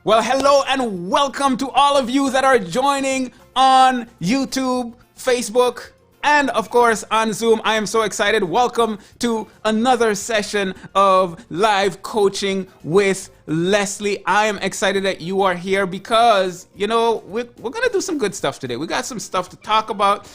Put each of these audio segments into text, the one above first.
Well, hello and welcome to all of you that are joining on YouTube, Facebook, and of course on Zoom. I am so excited. Welcome to another session of live coaching with Leslie. I am excited that you are here because, you know, we're going to do some good stuff today. We got some stuff to talk about.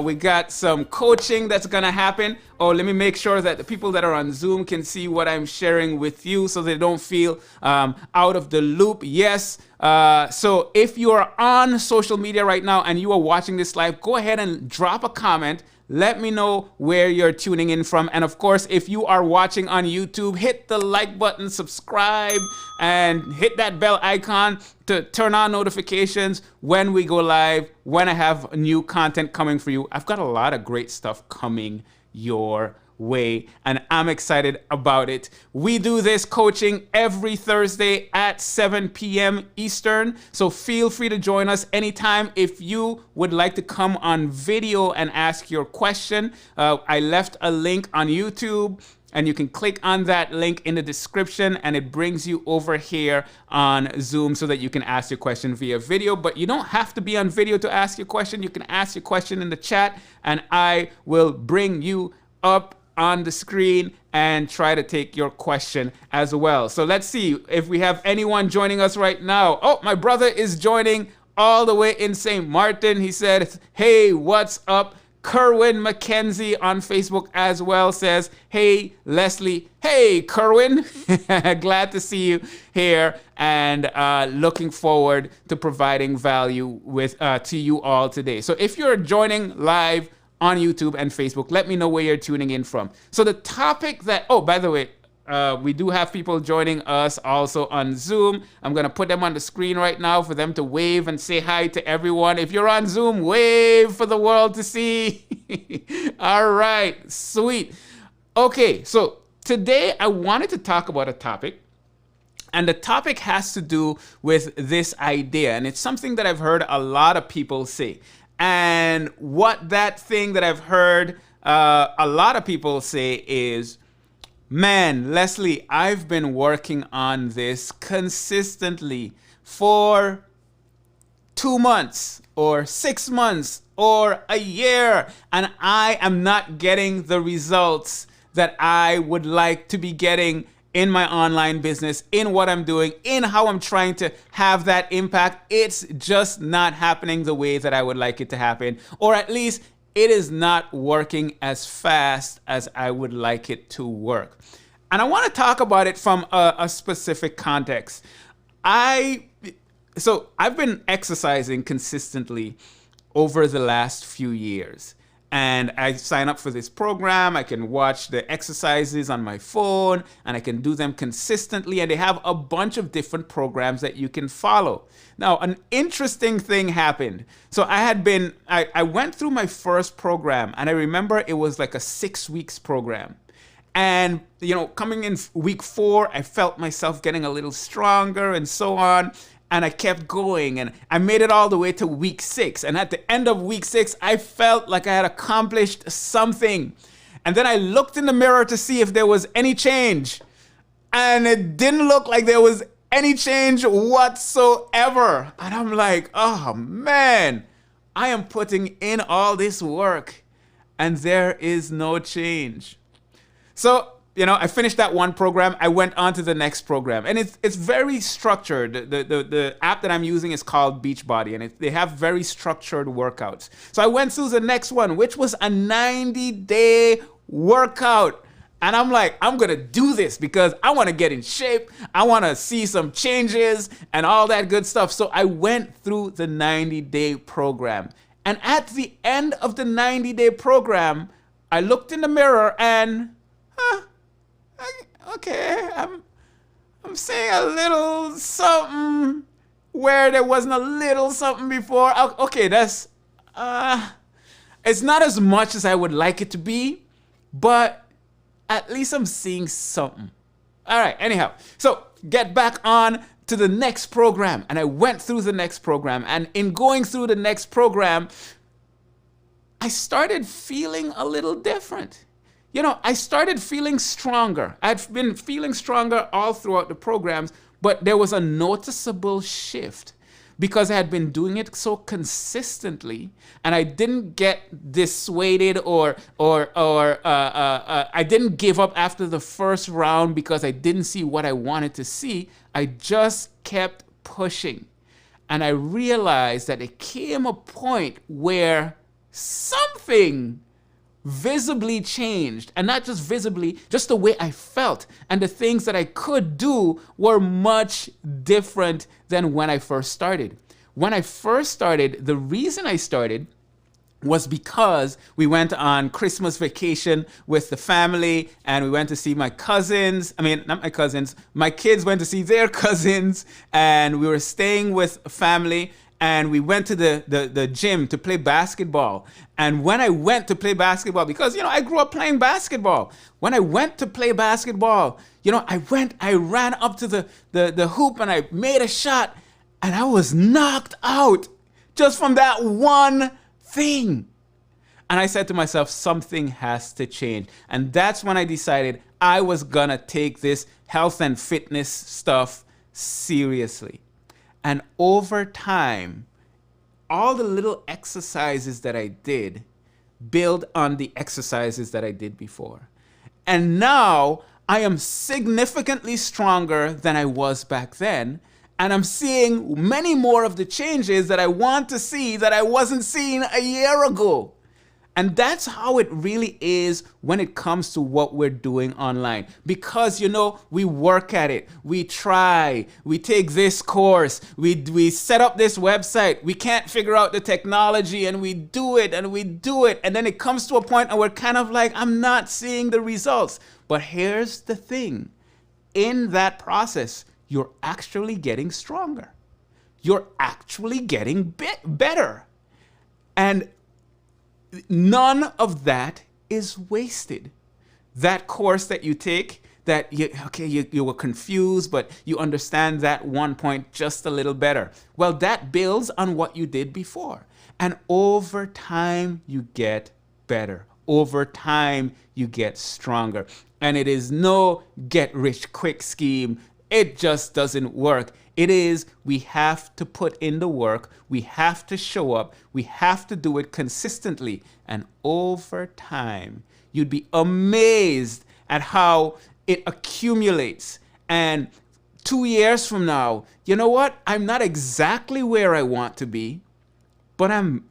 We got some coaching that's going to happen. Oh, let me make sure that the people that are on Zoom can see what I'm sharing with you so they don't feel out of the loop. Yes. So if you are on social media right now and you are watching this live, go ahead and drop a comment. Let me know where you're tuning in from. And of course, if you are watching on YouTube, hit the like button, subscribe, and hit that bell icon to turn on notifications when we go live, when I have new content coming for you. I've got a lot of great stuff coming your way, and I'm excited about it. We do this coaching every Thursday at 7 p.m. Eastern, so feel free to join us anytime. If you would like to come on video and ask your question, I left a link on YouTube, and you can click on that link in the description and it brings you over here on Zoom so that you can ask your question via video. But you don't have to be on video to ask your question. You can ask your question in the chat and I will bring you up on the screen and try to take your question as well. So let's see if we have anyone joining us right now. Oh, my brother is joining all the way in St. Martin. He said, hey, what's up? Kerwin McKenzie on Facebook as well says, hey, Leslie. Hey, Kerwin. Glad to see you here and looking forward to providing value with to you all today. So if you're joining live on YouTube and Facebook, let me know where you're tuning in from. So the topic that, oh, by the way, we do have people joining us also on Zoom. I'm going to put them on the screen right now for them to wave and say hi to everyone. If you're on Zoom, wave for the world to see. All right, sweet. Okay, so today I wanted to talk about a topic. And the topic has to do with this idea. And it's something that I've heard a lot of people say. And what that thing that I've heard a lot of people say is, man, Leslie, I've been working on this consistently for 2 months or 6 months or a year, and I am not getting the results that I would like to be getting in my online business, in what I'm doing, in how I'm trying to have that impact. It's just not happening the way that I would like it to happen, or at least it is not working as fast as I would like it to work. And I want to talk about it from a specific context. So I've been exercising consistently over the last few years. And I sign up for this program. I can watch the exercises on my phone and I can do them consistently. And they have a bunch of different programs that you can follow. Now, an interesting thing happened. So I went through my first program and I remember it was like a 6 weeks program. And, you know, coming in week 4, I felt myself getting a little stronger and so on. And I kept going and I made it all the way to week 6. And at the end of week 6, I felt like I had accomplished something. And then I looked in the mirror to see if there was any change. And it didn't look like there was any change whatsoever. And I'm like, oh man, I am putting in all this work and there is no change. So, you know, I finished that one program. I went on to the next program, and it's very structured. The app that I'm using is called Beachbody, and they have very structured workouts. So I went through the next one, which was a 90-day workout. And I'm like, I'm going to do this because I want to get in shape. I want to see some changes and all that good stuff. So I went through the 90-day program. And at the end of the 90-day program, I looked in the mirror and, okay, I'm seeing a little something where there wasn't a little something before. Okay, that's, it's not as much as I would like it to be, but at least I'm seeing something. All right, anyhow, so get back on to the next program. And I went through the next program. And in going through the next program, I started feeling a little different. You know, I started feeling stronger. I'd been feeling stronger all throughout the programs, But there was a noticeable shift because I had been doing it so consistently, and I didn't get dissuaded or I didn't give up after the first round because I didn't see what I wanted to see. I just kept pushing. And I realized that it came a point where something visibly changed, and not just visibly, just the way I felt, and the things that I could do were much different than when I first started. When I first started, the reason I started was because we went on Christmas vacation with the family, and we went to see my cousins. I mean, not my cousins, my kids went to see their cousins, and we were staying with family. And we went to the gym to play basketball. And when I went to play basketball, because, I grew up playing basketball. When I went to play basketball, I ran up to the hoop and I made a shot, and I was knocked out just from that one thing. And I said to myself, something has to change. And that's when I decided I was gonna take this health and fitness stuff seriously. And over time, all the little exercises that I did build on the exercises that I did before. And now I am significantly stronger than I was back then. And I'm seeing many more of the changes that I want to see that I wasn't seeing a year ago. And that's how it really is when it comes to what we're doing online. Because, we work at it. We try. We take this course. We set up this website. We can't figure out the technology, and we do it and we do it. And then it comes to a point and we're kind of like, I'm not seeing the results. But here's the thing. In that process, you're actually getting stronger. You're actually getting better. And none of that is wasted. That course that you take, that you were confused, but you understand that one point just a little better. Well, that builds on what you did before. And over time, you get better. Over time, you get stronger. And it is no get-rich-quick scheme. It just doesn't work. It is, we have to put in the work, we have to show up, we have to do it consistently. And over time, you'd be amazed at how it accumulates. And 2 years from now, you know what? I'm not exactly where I want to be, but I'm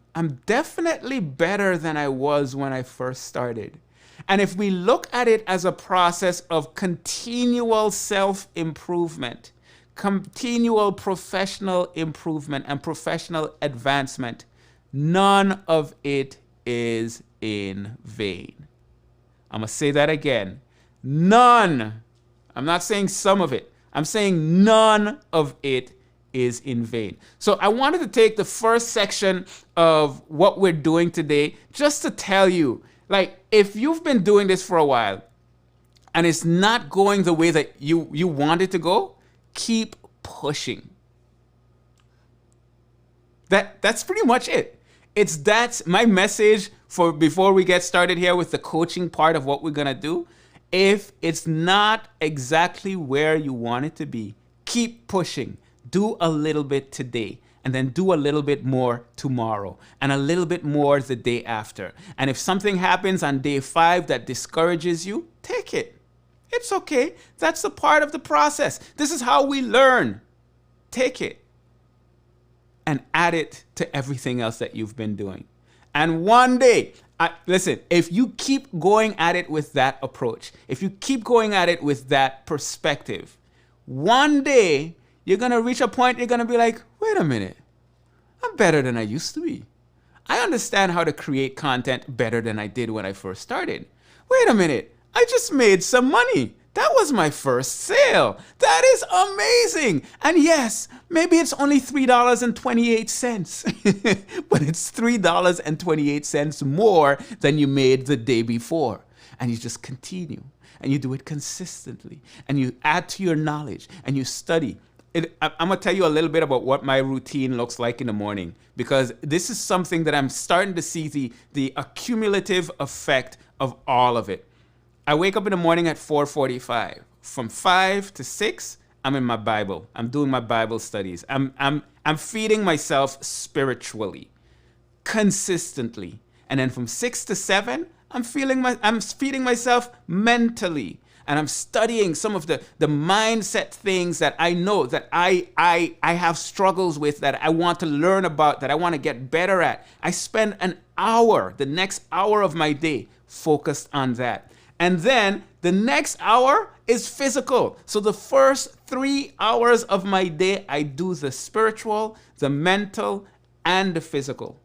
definitely better than I was when I first started. And if we look at it as a process of continual self-improvement, continual professional improvement and professional advancement, none of it is in vain. I'm going to say that again. None. I'm not saying some of it. I'm saying none of it is in vain. So I wanted to take the first section of what we're doing today just to tell you, if you've been doing this for a while and it's not going the way that you want it to go, keep pushing. That's pretty much it. That's my message for before we get started here with the coaching part of what we're gonna do. If it's not exactly where you want it to be, keep pushing. Do a little bit today, and then do a little bit more tomorrow, and a little bit more the day after. And if something happens on day 5 that discourages you, take it. It's okay. That's a part of the process. This is how we learn. Take it and add it to everything else that you've been doing. And one day, listen, if you keep going at it with that approach, if you keep going at it with that perspective, one day you're going to reach a point you're going to be like, wait a minute, I'm better than I used to be. I understand how to create content better than I did when I first started. Wait a minute, I just made some money. That was my first sale. That is amazing. And yes, maybe it's only $3.28, but it's $3.28 more than you made the day before. And you just continue, and you do it consistently, and you add to your knowledge, and you study. I'm going to tell you a little bit about what my routine looks like in the morning, because this is something that I'm starting to see the accumulative effect of all of it. I wake up in the morning at 4:45. From 5 to 6, I'm in my Bible. I'm doing my Bible studies. I'm feeding myself spiritually, consistently. And then from 6 to 7, I'm feeding myself mentally. And I'm studying some of the mindset things that I know that I have struggles with, that I want to learn about, that I want to get better at. I spend an hour, the next hour of my day, focused on that. And then the next hour is physical. So the first 3 hours of my day, I do the spiritual, the mental, and the physical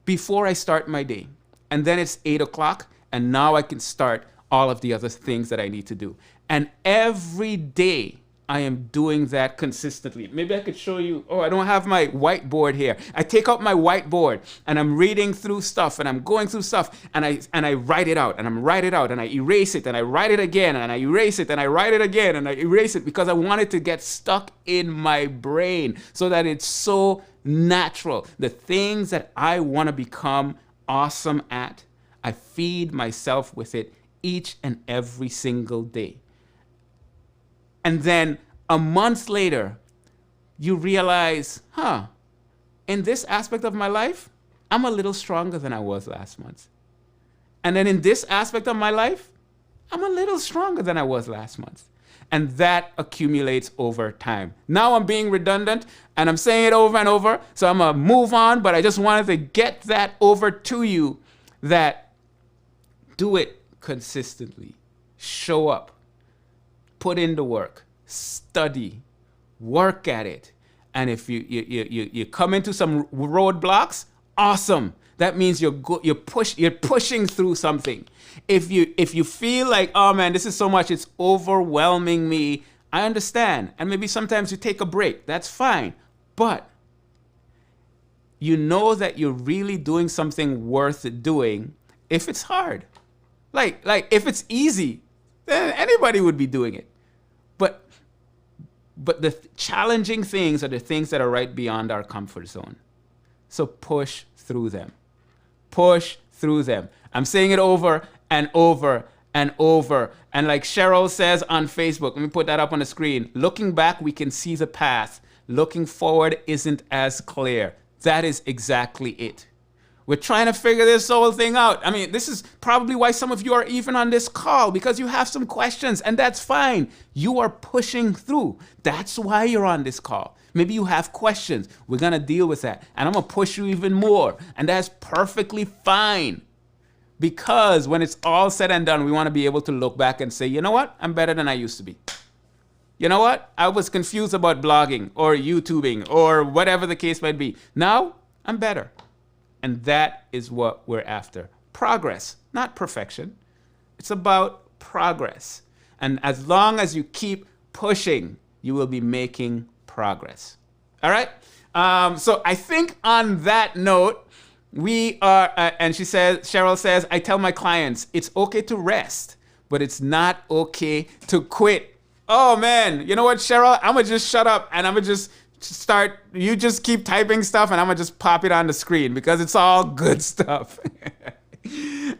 before I start my day. And then it's 8 o'clock, and now I can start all of the other things that I need to do. And every day I am doing that consistently. Maybe I could show you. Oh, I don't have my whiteboard here. I take out my whiteboard and I'm reading through stuff and I'm going through stuff and I write it out and I'm write it out and I erase it and I write it again and I erase it and I write it again and I erase it, because I want it to get stuck in my brain so that it's so natural. The things that I want to become awesome at, I feed myself with it each and every single day. And then a month later, you realize, in this aspect of my life, I'm a little stronger than I was last month. And then in this aspect of my life, I'm a little stronger than I was last month. And that accumulates over time. Now I'm being redundant and I'm saying it over and over, so I'm gonna move on, but I just wanted to get that over to you, that do it consistently. Show up. Put in the work. Study. Work at it. And if you come into some roadblocks, awesome. That means you're pushing through something. If you feel like, oh man, this is so much, it's overwhelming me, I understand. And maybe sometimes you take a break. That's fine. But you know that you're really doing something worth doing if it's hard. Like if it's easy, then anybody would be doing it. But the challenging things are the things that are right beyond our comfort zone. So push through them. Push through them. I'm saying it over and over and over. And like Cheryl says on Facebook, let me put that up on the screen. Looking back, we can see the path. Looking forward isn't as clear. That is exactly it. We're trying to figure this whole thing out. I mean, this is probably why some of you are even on this call, because you have some questions, and that's fine. You are pushing through. That's why you're on this call. Maybe you have questions. We're going to deal with that. And I'm going to push you even more. And that's perfectly fine. Because when it's all said and done, we want to be able to look back and say, you know what? I'm better than I used to be. You know what? I was confused about blogging or YouTubing or whatever the case might be. Now, I'm better. And that is what we're after. Progress, not perfection. It's about progress. And as long as you keep pushing, you will be making progress. All right? So I think on that note, we are, and Cheryl says, I tell my clients, it's okay to rest, but it's not okay to quit. Oh man, you know what, Cheryl? I'm gonna just shut up and I'm gonna just start, you just keep typing stuff and I'm gonna just pop it on the screen because it's all good stuff.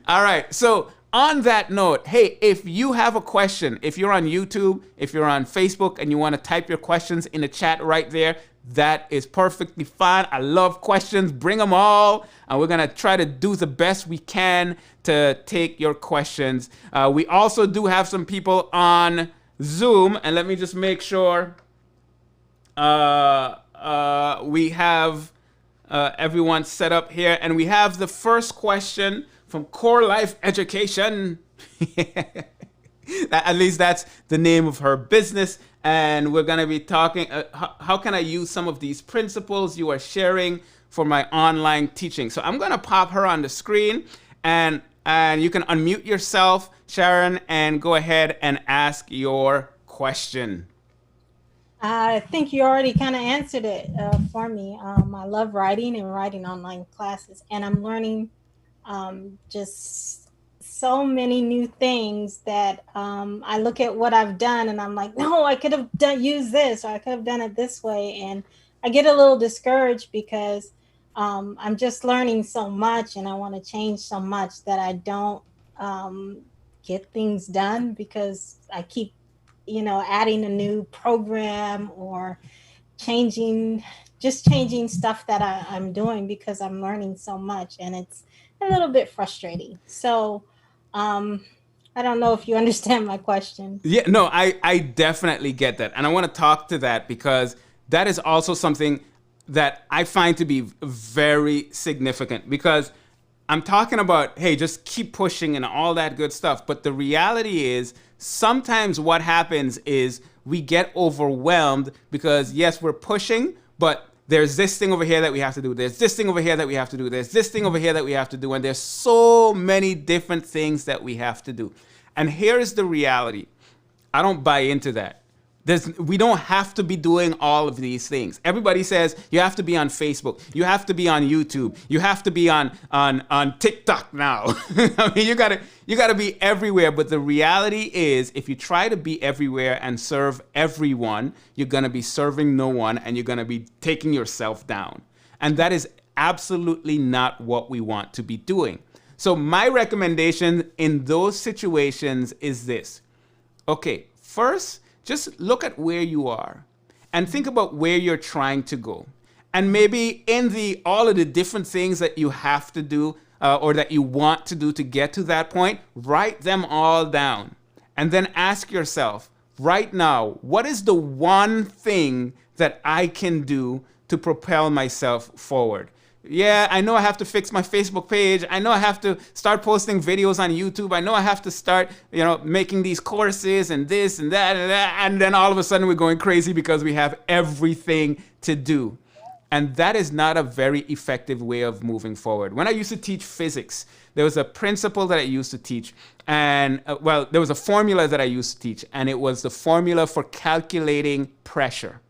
All right, so on that note, hey, if you have a question, if you're on YouTube, if you're on Facebook and you want to type your questions in the chat right there, that is perfectly fine. I love questions. Bring them all. And we're going to try to do the best we can to take your questions. We also do have some people on Zoom. And let me just make sure we have everyone set up here. And we have the first question from Core Life Education. At least that's the name of her business. And we're going to be talking, how can I use some of these principles you are sharing for my online teaching? So I'm going to pop her on the screen, and you can unmute yourself, Sharon, and go ahead and ask your question. I think you already kind of answered it for me. I love writing and writing online classes, and I'm learning just so many new things that I look at what I've done and I'm like, no, I could have used this, or I could have done it this way. And I get a little discouraged because I'm just learning so much and I want to change so much that I don't get things done because I keep adding a new program or changing stuff that I'm doing because I'm learning so much, and it's a little bit frustrating. So I don't know if you understand my question. Yeah, no, I definitely get that. And I want to talk to that because that is also something that I find to be very significant, because I'm talking about, hey, just keep pushing and all that good stuff. But the reality is sometimes what happens is we get overwhelmed because, yes, we're pushing, but there's this thing over here that we have to do. There's this thing over here that we have to do. There's this thing over here that we have to do. And there's so many different things that we have to do. And here's the reality. I don't buy into that. We don't have to be doing all of these things. Everybody says you have to be on Facebook, you have to be on YouTube, you have to be on TikTok now. I mean, you gotta be everywhere. But the reality is, if you try to be everywhere and serve everyone, you're gonna be serving no one, and you're gonna be taking yourself down. And that is absolutely not what we want to be doing. So my recommendation in those situations is this. Okay, first, just look at where you are and think about where you're trying to go. And maybe in all of the different things that you have to do or that you want to do to get to that point, write them all down. And then ask yourself, right now, what is the one thing that I can do to propel myself forward? Yeah, I know I have to fix my Facebook page. I know I have to start posting videos on YouTube. I know I have to start, making these courses and this and that and that. And then all of a sudden we're going crazy because we have everything to do. And that is not a very effective way of moving forward. When I used to teach physics, there was a principle that I used to teach. And, there was a formula that I used to teach. And it was the formula for calculating pressure.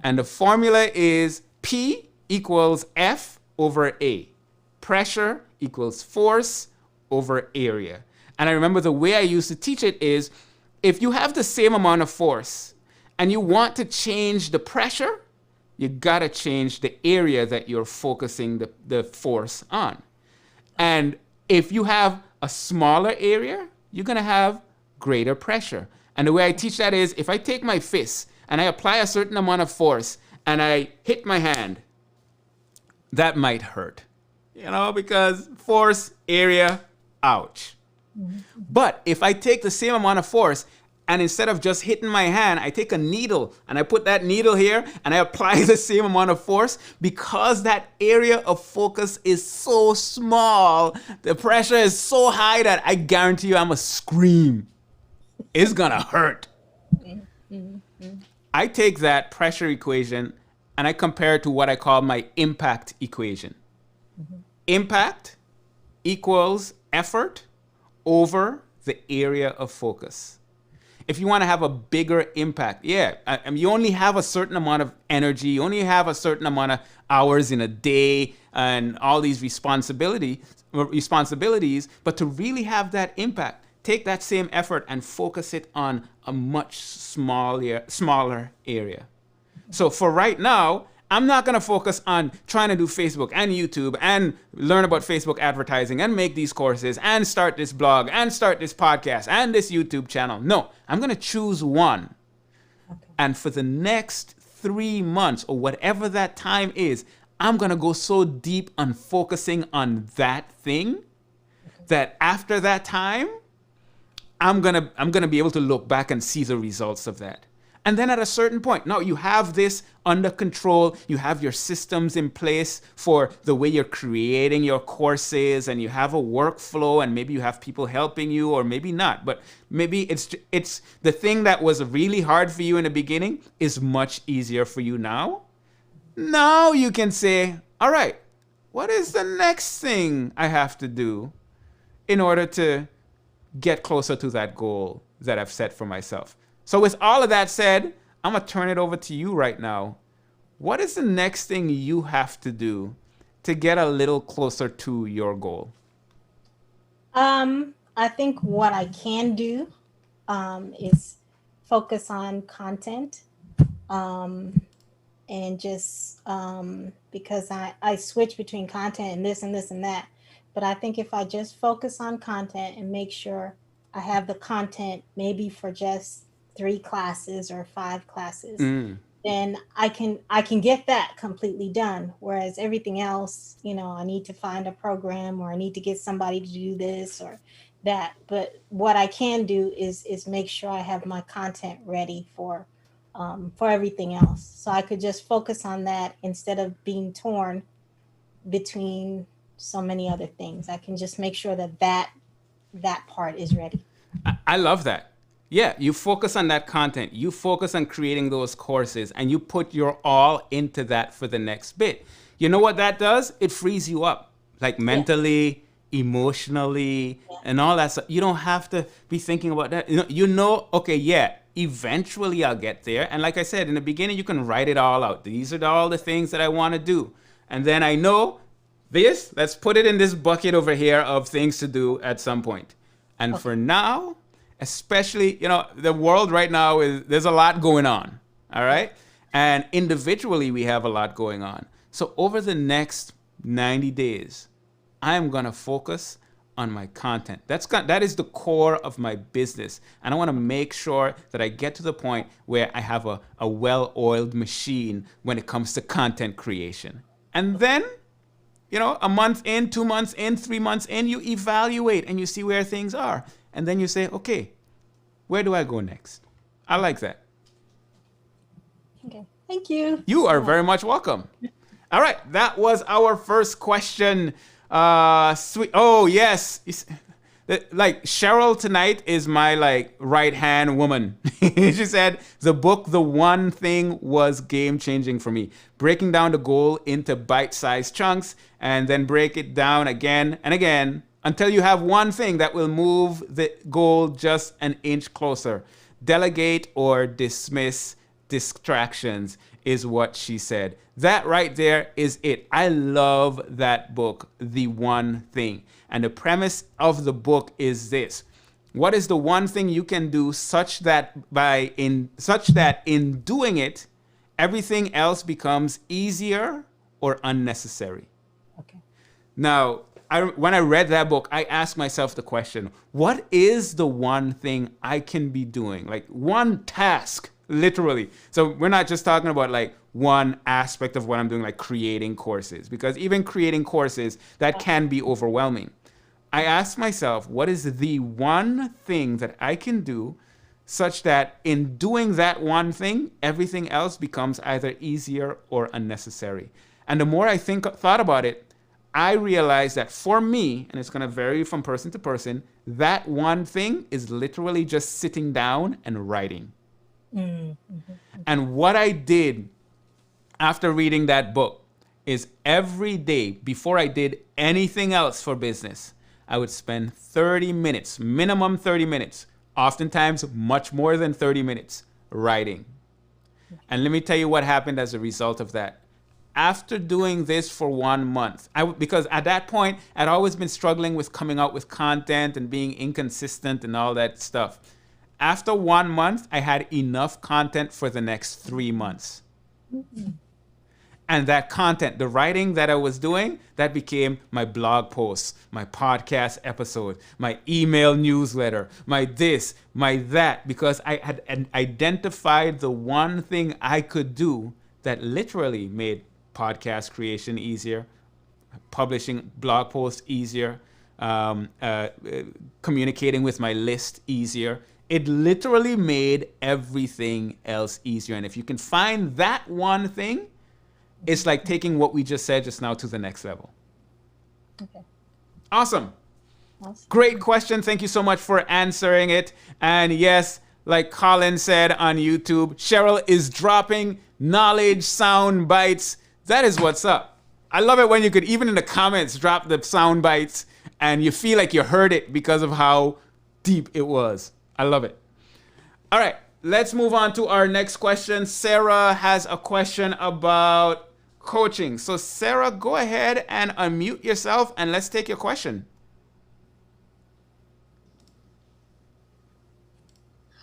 And the formula is P equals F over A. Pressure equals force over area. And I remember the way I used to teach it is, if you have the same amount of force and you want to change the pressure, you gotta change the area that you're focusing the force on. And if you have a smaller area, you're gonna have greater pressure. And the way I teach that is, if I take my fist and I apply a certain amount of force and I hit my hand, that might hurt, because force, area, ouch. Mm-hmm. But if I take the same amount of force and instead of just hitting my hand, I take a needle and I put that needle here and I apply the same amount of force, because that area of focus is so small, the pressure is so high that I guarantee you I'm gonna scream. It's gonna hurt. Mm-hmm. I take that pressure equation and I compare it to what I call my impact equation. Mm-hmm. Impact equals effort over the area of focus. If you want to have a bigger impact, you only have a certain amount of energy, you only have a certain amount of hours in a day and all these responsibilities, but to really have that impact, take that same effort and focus it on a much smaller area. So for right now, I'm not going to focus on trying to do Facebook and YouTube and learn about Facebook advertising and make these courses and start this blog and start this podcast and this YouTube channel. No, I'm going to choose one. Okay. And for the next 3 months or whatever that time is, I'm going to go so deep on focusing on that thing that after that time, I'm going to be able to look back and see the results of that. And then at a certain point, now you have this under control, you have your systems in place for the way you're creating your courses, and you have a workflow, and maybe you have people helping you, or maybe not. But maybe it's the thing that was really hard for you in the beginning is much easier for you now. Now you can say, all right, what is the next thing I have to do in order to get closer to that goal that I've set for myself? So with all of that said, I'm going to turn it over to you right now. What is the next thing you have to do to get a little closer to your goal? I think what I can do is focus on content, and just because I switch between content and this and this and that. But I think if I just focus on content and make sure I have the content maybe for just 3 classes or 5 classes, then I can get that completely done. Whereas everything else, I need to find a program, or I need to get somebody to do this or that. But what I can do is make sure I have my content ready for everything else. So I could just focus on that instead of being torn between so many other things. I can just make sure that part is ready. I love that. Yeah, you focus on that content. You focus on creating those courses, and you put your all into that for the next bit. You know what that does? It frees you up, like mentally, emotionally, and all that stuff. You don't have to be thinking about that. Okay, yeah, eventually I'll get there. And like I said, in the beginning, you can write it all out. These are all the things that I want to do. And then I know this, let's put it in this bucket over here of things to do at some point. And for now, especially, the world right now there's a lot going on. All right. And individually, we have a lot going on. So over the next 90 days, I'm going to focus on my content. That is the core of my business. And I want to make sure that I get to the point where I have a well-oiled machine when it comes to content creation. And then, a month in, 2 months in, 3 months in, you evaluate and you see where things are. And then you say, okay, where do I go next? I like that. Okay. Thank you. You are very much welcome. All right. That was our first question. Sweet. Oh, yes. Like Cheryl tonight is my right hand woman. She said the book, The One Thing, was game changing for me. Breaking down the goal into bite-sized chunks and then break it down again and again until you have one thing that will move the goal just an inch closer. Delegate or dismiss distractions is what she said. That right there is it. I love that book, The One Thing. And the premise of the book is this. What is the one thing you can do such that in doing it, everything else becomes easier or unnecessary? Okay. Now, when I read that book, I asked myself the question, what is the one thing I can be doing? Like one task, literally. So we're not just talking about one aspect of what I'm doing, like creating courses, because even creating courses, that can be overwhelming. I asked myself, what is the one thing that I can do such that in doing that one thing, everything else becomes either easier or unnecessary? And the more I thought about it, I realized that for me, and it's going to vary from person to person, that one thing is literally just sitting down and writing. Mm-hmm. And what I did after reading that book is every day before I did anything else for business, I would spend 30 minutes, minimum 30 minutes, oftentimes much more than 30 minutes writing. And let me tell you what happened as a result of that. After doing this for 1 month, because at that point, I'd always been struggling with coming out with content and being inconsistent and all that stuff. After 1 month, I had enough content for the next 3 months. Mm-hmm. And that content, the writing that I was doing, that became my blog posts, my podcast episode, my email newsletter, my this, my that, because I had identified the one thing I could do that literally made podcast creation easier, publishing blog posts easier, communicating with my list easier. It literally made everything else easier. And if you can find that one thing, it's like taking what we just said just now to the next level. Okay. Awesome. Great question. Thank you so much for answering it. And yes, like Colin said on YouTube, Cheryl is dropping knowledge sound bites. That is what's up. I love it when you could, even in the comments, drop the sound bites and you feel like you heard it because of how deep it was. I love it. All right. Let's move on to our next question. Sarah has a question about coaching. So Sarah, go ahead and unmute yourself and let's take your question.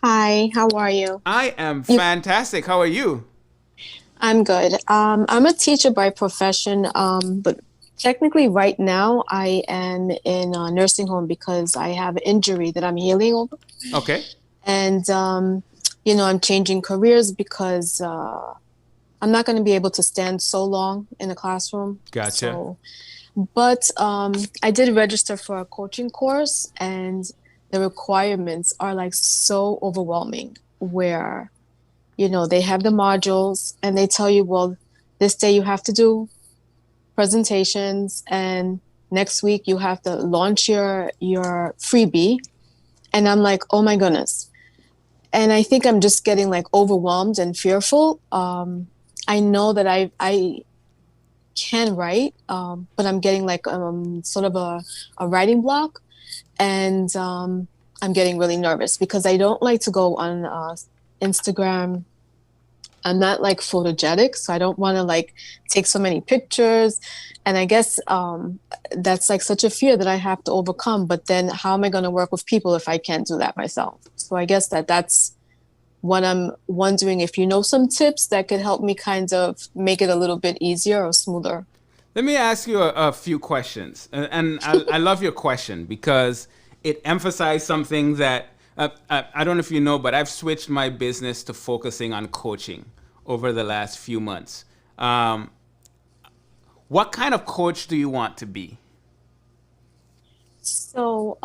Hi, how are you? I am fantastic. How are you? I'm good. I'm a teacher by profession, but technically right now I am in a nursing home because I have an injury that I'm healing over. Okay. And I'm changing careers because I'm not going to be able to stand so long in a classroom. Gotcha. But I did register for a coaching course, and the requirements are like so overwhelming where, they have the modules and they tell you, well, this day you have to do presentations and next week you have to launch your freebie. And I'm like, oh my goodness. And I think I'm just getting like overwhelmed and fearful. I know that I can write, but I'm getting like sort of a writing block. And I'm getting really nervous because I don't like to go on Instagram. I'm not like photogenic, so I don't want to like take so many pictures. And I guess that's like such a fear that I have to overcome. But then how am I going to work with people if I can't do that myself? So I guess that's what I'm wondering, if you know some tips that could help me kind of make it a little bit easier or smoother. Let me ask you a few questions. And I love your question because it emphasized something that I don't know if you know, but I've switched my business to focusing on coaching over the last few months. What kind of coach do you want to be? So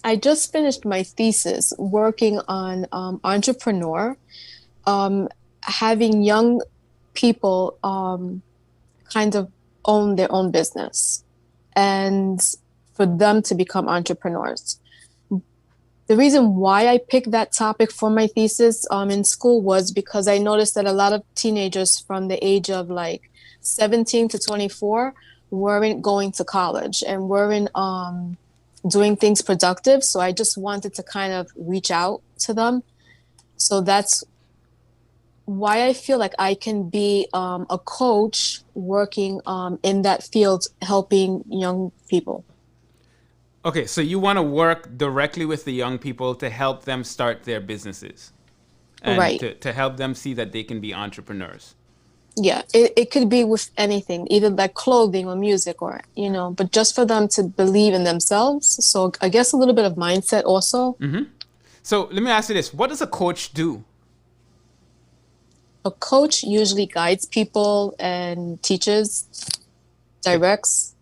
I just finished my thesis working on entrepreneur, having young people kind of own their own business and for them to become entrepreneurs. The reason why I picked that topic for my thesis in school was because I noticed that a lot of teenagers from the age of like 17 to 24 weren't going to college and weren't doing things productive. So I just wanted to kind of reach out to them. So that's why I feel like I can be a coach working in that field, helping young people. Okay, so you want to work directly with the young people to help them start their businesses and Right. to help them see that they can be entrepreneurs. Yeah, it could be with anything, either like clothing or music or, but just for them to believe in themselves. So I guess a little bit of mindset also. Mm-hmm. So let me ask you this. What does a coach do? A coach usually guides people and teaches, directs.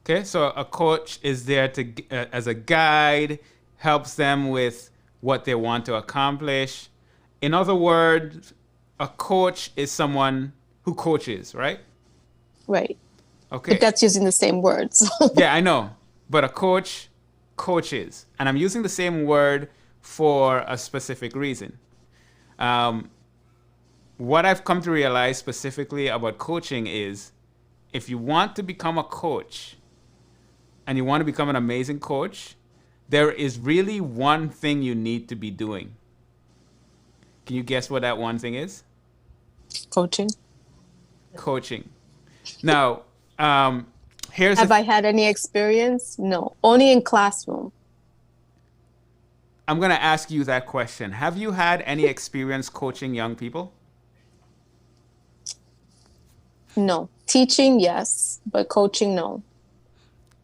Okay, so a coach is there to as a guide, helps them with what they want to accomplish. In other words, a coach is someone who coaches, right? Right. Okay. But that's using the same words. Yeah, I know. But a coach coaches. And I'm using the same word for a specific reason. What I've come to realize specifically about coaching is if you want to become a coach and you want to become an amazing coach, there is really one thing you need to be doing. Can you guess what that one thing is? Coaching. Coaching. Now, Have I had any experience? No, only in classroom. I'm going to ask you that question. Have you had any experience coaching young people? No. Teaching, yes, but coaching, no.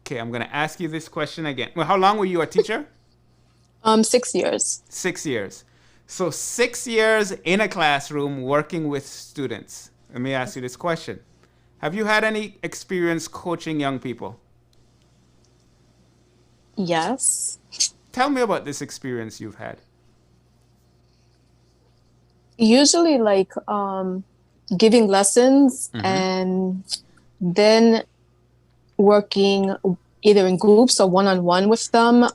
Okay, I'm going to ask you this question again. Well, how long were you a teacher? 6 years. 6 years. So 6 years in a classroom working with students. Let me ask you this question. Have you had any experience coaching young people? Yes. Tell me about this experience you've had. Usually like giving lessons and then working either in groups or one-on-one with them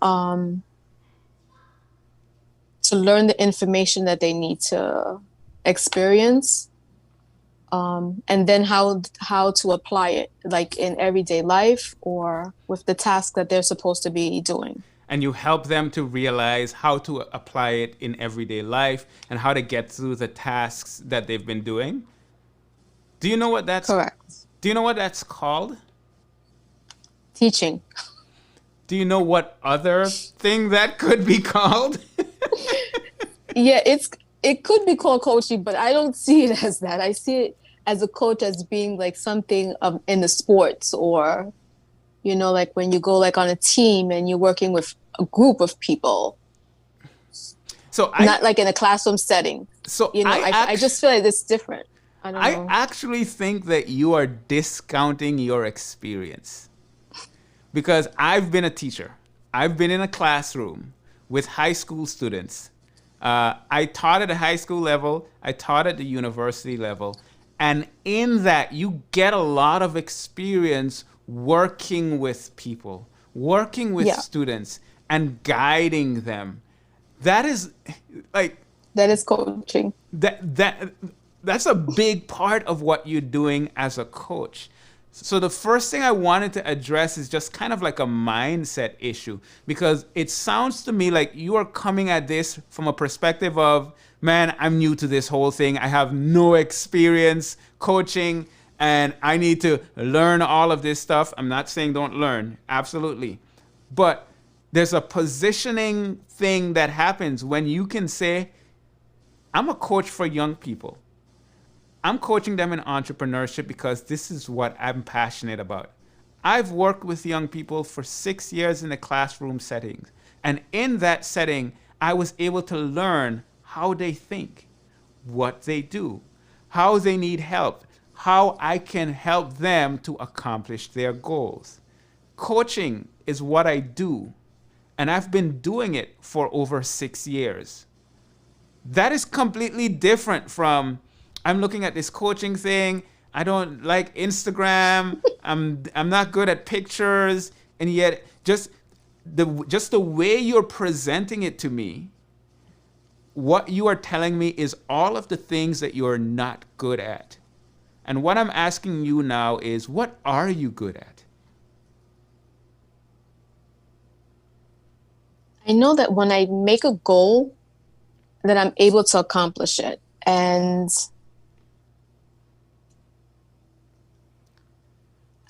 to learn the information that they need to experience, and then how to apply it like in everyday life or with the task that they're supposed to be doing. And you help them to realize how to apply it in everyday life and how to get through the tasks that they've been doing. Do you know what that's Correct. Do you know what that's called? Teaching. Do you know what other thing that could be called? Yeah, it could be called coaching, but I don't see it as that. I see it as a coach as being like something in the sports or, like when you go like on a team and you're working with a group of people. So not like in a classroom setting. So You know, I just feel like it's different. I don't I know. actually think that you are discounting your experience, because I've been a teacher. I've been in a classroom with high school students. I taught at the high school level. I taught at the university level. And in that, you get a lot of experience working with people, working with Yeah. students, and guiding them. That is like That is coaching. that's a big part of what you're doing as a coach. So the first thing I wanted to address is just kind of like a mindset issue, because it sounds to me like you are coming at this from a perspective of, man, I'm new to this whole thing. I have no experience coaching and I need to learn all of this stuff. I'm not saying don't learn, absolutely. But there's a positioning thing that happens when you can say, I'm a coach for young people. I'm coaching them in entrepreneurship because this is what I'm passionate about. I've worked with young people for 6 years in a classroom setting. And in that setting, I was able to learn how they think, what they do, how they need help, how I can help them to accomplish their goals. Coaching is what I do, and I've been doing it for over 6 years. That is completely different from, I'm looking at this coaching thing. I don't like Instagram. I'm not good at pictures, and yet just the way you're presenting it to me, what you are telling me is all of the things that you're not good at. And what I'm asking you now is, what are you good at? I know that when I make a goal, that I'm able to accomplish it. And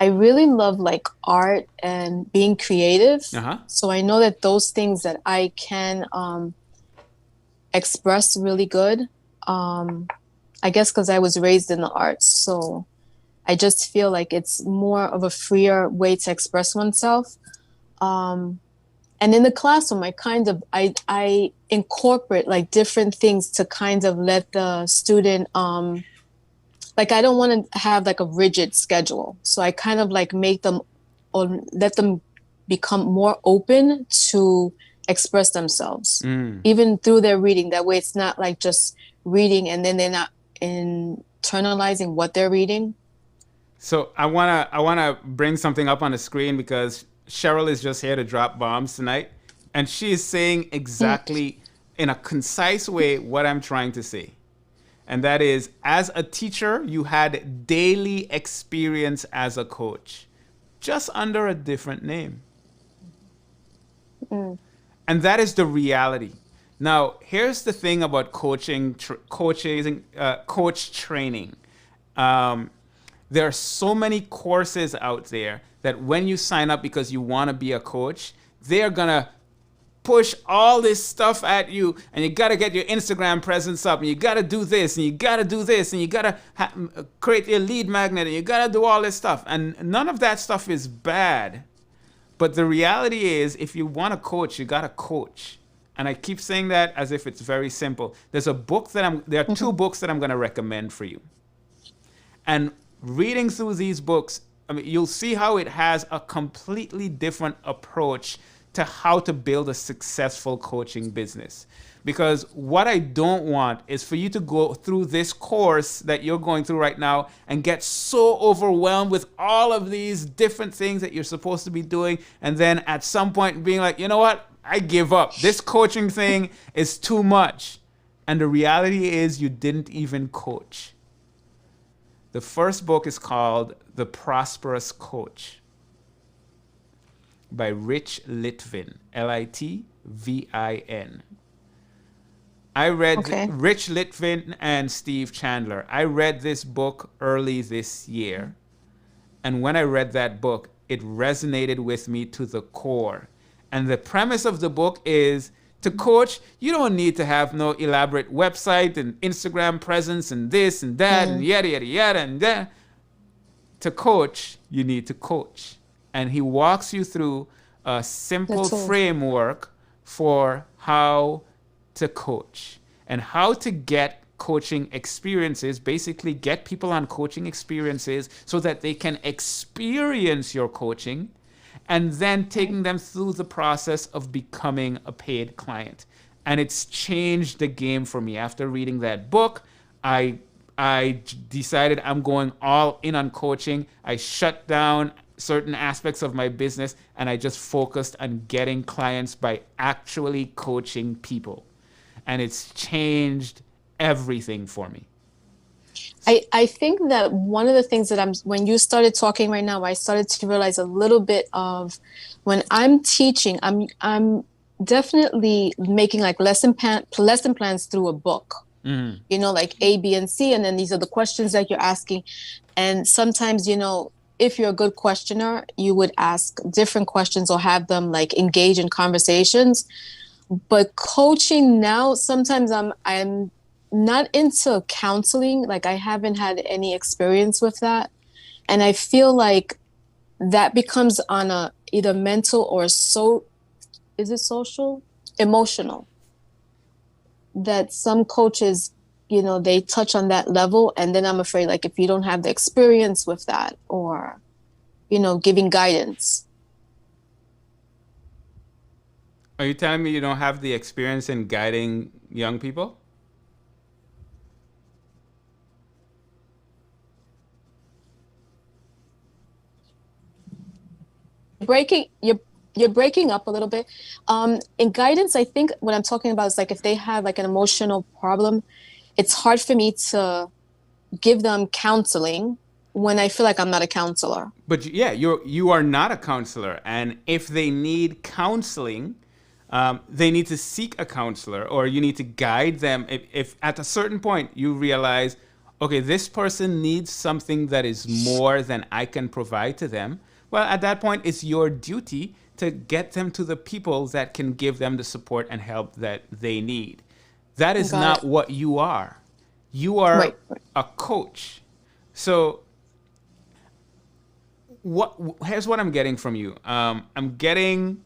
I really love like art and being creative. Uh-huh. So I know that those things that I can express really good. I guess because I was raised in the arts. So I just feel like it's more of a freer way to express oneself. And in the classroom, I incorporate like different things to kind of let the student, like I don't want to have like a rigid schedule. So I kind of like make them, or let them become more open to express themselves, even through their reading. That way it's not like just reading and then they're not internalizing what they're reading. So I wanna bring something up on the screen, because Cheryl is just here to drop bombs tonight, and she is saying exactly in a concise way what I'm trying to say. And that is, as a teacher, you had daily experience as a coach, just under a different name. And that is the reality. Now, here's the thing about coach training. There are so many courses out there that when you sign up because you want to be a coach, they're going to push all this stuff at you, and you got to get your Instagram presence up, and you got to do this, and you got to do this, and you got to create your lead magnet, and you got to do all this stuff. And none of that stuff is bad. But the reality is, if you want to coach, you got to coach. And I keep saying that as if it's very simple. There are two books that I'm going to recommend for you. And reading through these books, I mean, you'll see how it has a completely different approach to how to build a successful coaching business. Because what I don't want is for you to go through this course that you're going through right now and get so overwhelmed with all of these different things that you're supposed to be doing, and then at some point being like, you know what, I give up. This coaching thing is too much. And the reality is you didn't even coach. The first book is called The Prosperous Coach by Rich Litvin, Litvin. I read Rich Litvin and Steve Chandler. I read this book early this year. And when I read that book, it resonated with me to the core. And the premise of the book is, to coach, you don't need to have no elaborate website and Instagram presence and this and that and yada, yada, yada, and that. To coach, you need to coach. And he walks you through a simple framework for how to coach and how to get coaching experiences, basically get people on coaching experiences so that they can experience your coaching, and then taking them through the process of becoming a paid client. And it's changed the game for me. After reading that book, I decided I'm going all in on coaching. I shut down certain aspects of my business and I just focused on getting clients by actually coaching people. And it's changed everything for me. I think that one of the things that when you started talking right now, I started to realize a little bit of when I'm teaching, I'm definitely making like lesson plans through a book. Mm. You know, like A, B, and C, and then these are the questions that you're asking. And sometimes, you know, if you're a good questioner, you would ask different questions or have them like engage in conversations. But coaching now, sometimes I'm not into counseling. Like I haven't had any experience with that. And I feel like that becomes on a either mental or is it social? Emotional. That some coaches, you know, they touch on that level. And then I'm afraid like if you don't have the experience with that or, you know, giving guidance. Are you telling me you don't have the experience in guiding young people? You're breaking up a little bit. In guidance, I think what I'm talking about is like if they have like an emotional problem, it's hard for me to give them counseling when I feel like I'm not a counselor. But yeah, you are not a counselor. And if they need counseling, they need to seek a counselor, or you need to guide them. If at a certain point you realize, okay, this person needs something that is more than I can provide to them, well, at that point, it's your duty to get them to the people that can give them the support and help that they need. That is not what you are. You are a coach. So here's what I'm getting from you. I'm getting...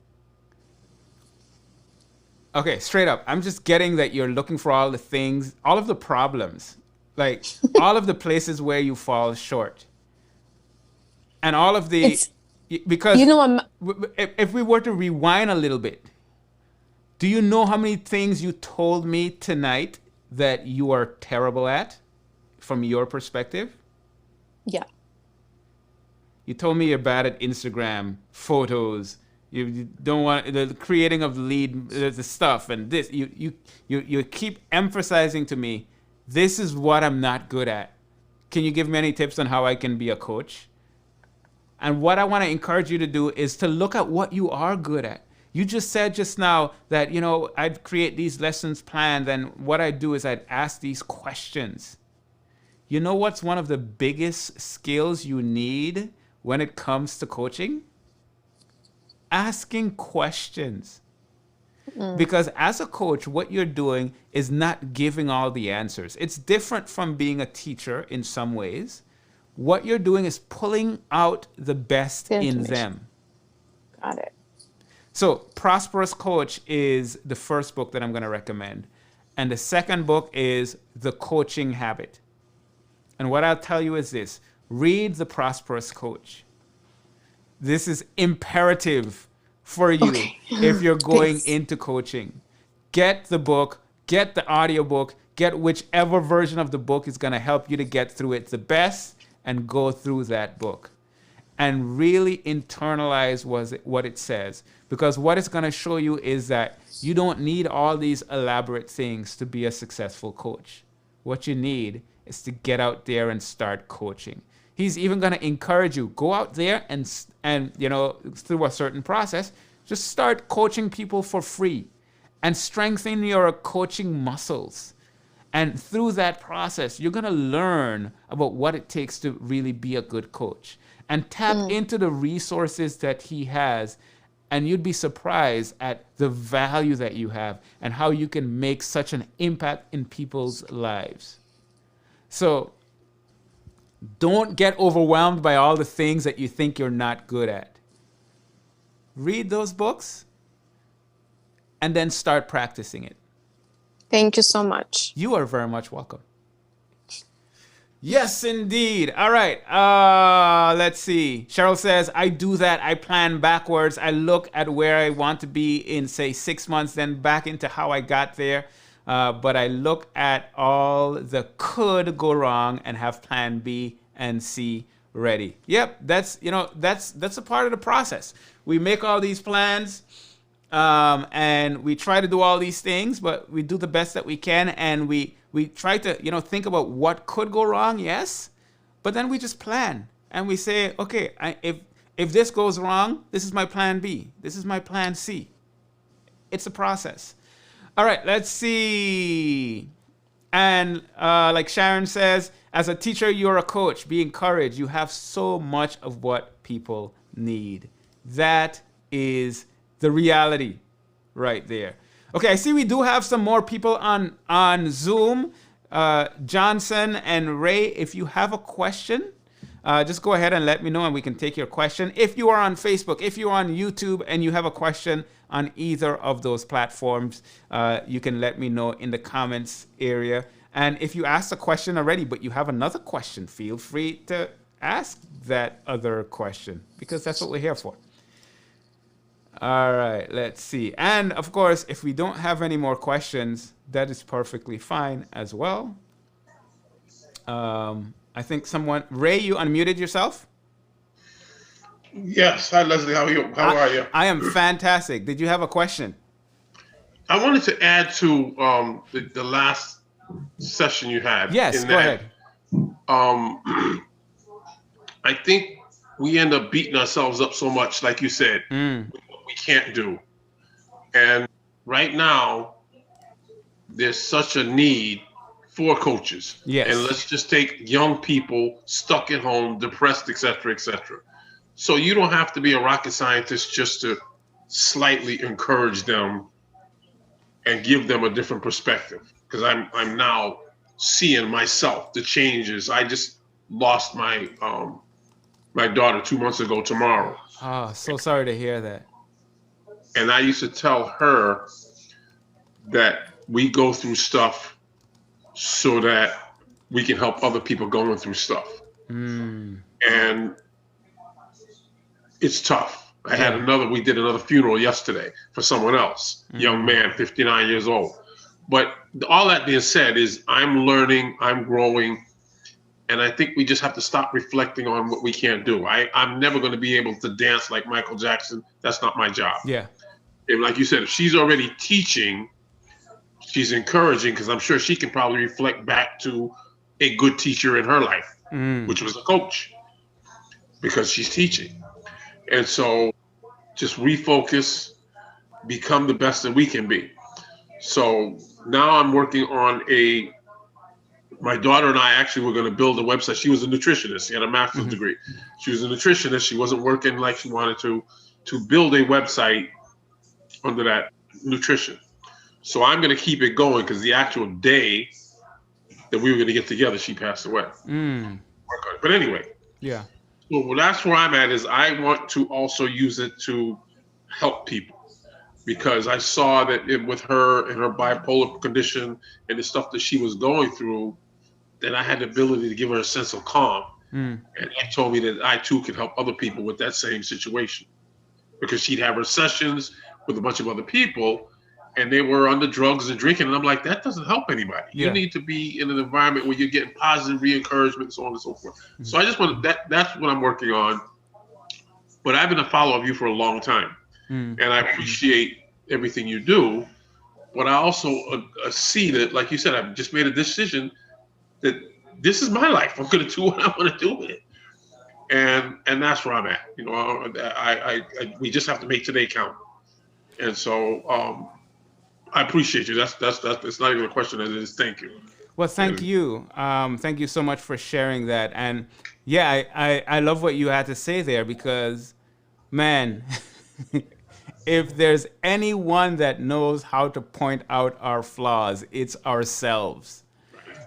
Okay, straight up. I'm just getting that you're looking for all the things, all of the problems, like all of the places where you fall short. And all of the... Because, you know, if we were to rewind a little bit, do you know how many things you told me tonight that you are terrible at from your perspective? Yeah. You told me you're bad at Instagram, photos. You don't want the creating of the stuff and this. You keep emphasizing to me, this is what I'm not good at. Can you give me any tips on how I can be a coach? And what I want to encourage you to do is to look at what you are good at. You just said just now that, you know, I'd create these lessons planned, and what I'd do is I'd ask these questions. You know what's one of the biggest skills you need when it comes to coaching? Asking questions. Because as a coach, what you're doing is not giving all the answers. It's different from being a teacher in some ways. What you're doing is pulling out the best in them. Got it. So Prosperous Coach is the first book that I'm going to recommend. And the second book is The Coaching Habit. And what I'll tell you is this. Read The Prosperous Coach. This is imperative for you if you're going into coaching. Get the book, get the audiobook, get whichever version of the book is going to help you to get through it the best, and go through that book and really internalize what it says. Because what it's going to show you is that you don't need all these elaborate things to be a successful coach. What you need is to get out there and start coaching. He's even going to encourage you, go out there and you know, through a certain process, just start coaching people for free and strengthen your coaching muscles. And through that process, you're going to learn about what it takes to really be a good coach and tap into the resources that he has. And you'd be surprised at the value that you have and how you can make such an impact in people's lives. So don't get overwhelmed by all the things that you think you're not good at. Read those books and then start practicing it. Thank you so much. You are very much welcome. Yes, indeed. All right. Let's see. Cheryl says, I do that. I plan backwards. I look at where I want to be in, say, 6 months, then back into how I got there. But I look at all the could go wrong and have plan B and C ready. Yep, that's a part of the process. We make all these plans, and we try to do all these things, but we do the best that we can, and we try to think about what could go wrong, yes, but then we just plan and we say, okay, if this goes wrong, this is my plan B, this is my plan C. It's a process. All right, let's see. And like Sharon says, as a teacher, you're a coach. Be encouraged. You have so much of what people need. That is the reality right there. Okay, I see we do have some more people on Zoom. Johnson and Ray, if you have a question, just go ahead and let me know and we can take your question. If you are on Facebook, if you're on YouTube and you have a question on either of those platforms, you can let me know in the comments area. And if you asked a question already, but you have another question, feel free to ask that other question, because that's what we're here for. All right, let's see. And of course, if we don't have any more questions, that is perfectly fine as well. I think Ray, you unmuted yourself? Yes. Hi, Leslie. How are you? How are you? I am fantastic. Did you have a question? I wanted to add to the last session you had. Yes, go ahead. I think we end up beating ourselves up so much, like you said, we can't do. And right now, there's such a need for coaches. Yes. And let's just take young people stuck at home, depressed, et cetera, et cetera. So you don't have to be a rocket scientist just to slightly encourage them and give them a different perspective. Because I'm now seeing myself, the changes. I just lost my my daughter 2 months ago tomorrow. Oh, so sorry to hear that. And I used to tell her that we go through stuff so that we can help other people going through stuff. And it's tough. We did another funeral yesterday for someone else, young man, 59 years old. But all that being said is I'm learning, I'm growing, and I think we just have to stop reflecting on what we can't do. I'm never going to be able to dance like Michael Jackson. That's not my job. Yeah. And like you said, if she's already teaching, she's encouraging, because I'm sure she can probably reflect back to a good teacher in her life, which was a coach, because she's teaching. And so just refocus, become the best that we can be. So now I'm working on my daughter and I actually were going to build a website. She was a nutritionist. She had a master's degree. She was a nutritionist. She wasn't working like she wanted to build a website under that nutrition. So I'm going to keep it going, because the actual day that we were going to get together, she passed away. Work on it. But anyway. Yeah. So that's where I'm at, is I want to also use it to help people. Because I saw that with her and her bipolar condition and the stuff that she was going through, that I had the ability to give her a sense of calm. And it told me that I too could help other people with that same situation. Because she'd have her sessions with a bunch of other people, and they were under drugs and drinking. And I'm like, that doesn't help anybody. Yeah. You need to be in an environment where you're getting positive re-encouragement, so on and so forth. So I just want that's what I'm working on. But I've been a follower of you for a long time. And I appreciate everything you do. But I also see that, like you said, I've just made a decision that this is my life. I'm going to do what I want to do with it. And that's where I'm at. We just have to make today count. And so I appreciate you. That's it's not even a question. It is thank you. Well, thank you. Thank you so much for sharing that. And yeah, I love what you had to say there, because, man, if there's anyone that knows how to point out our flaws, it's ourselves.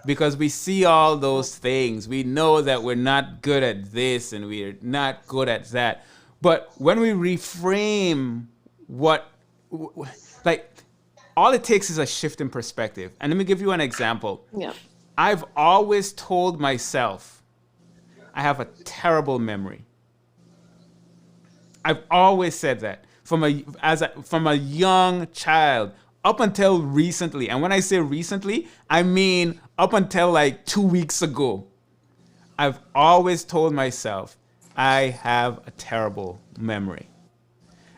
Because we see all those things. We know that we're not good at this and we're not good at that. But when we reframe all it takes is a shift in perspective. And let me give you an example. Yeah. I've always told myself I have a terrible memory. I've always said that from a young child up until recently. And when I say recently, I mean up until like 2 weeks ago. I've always told myself I have a terrible memory.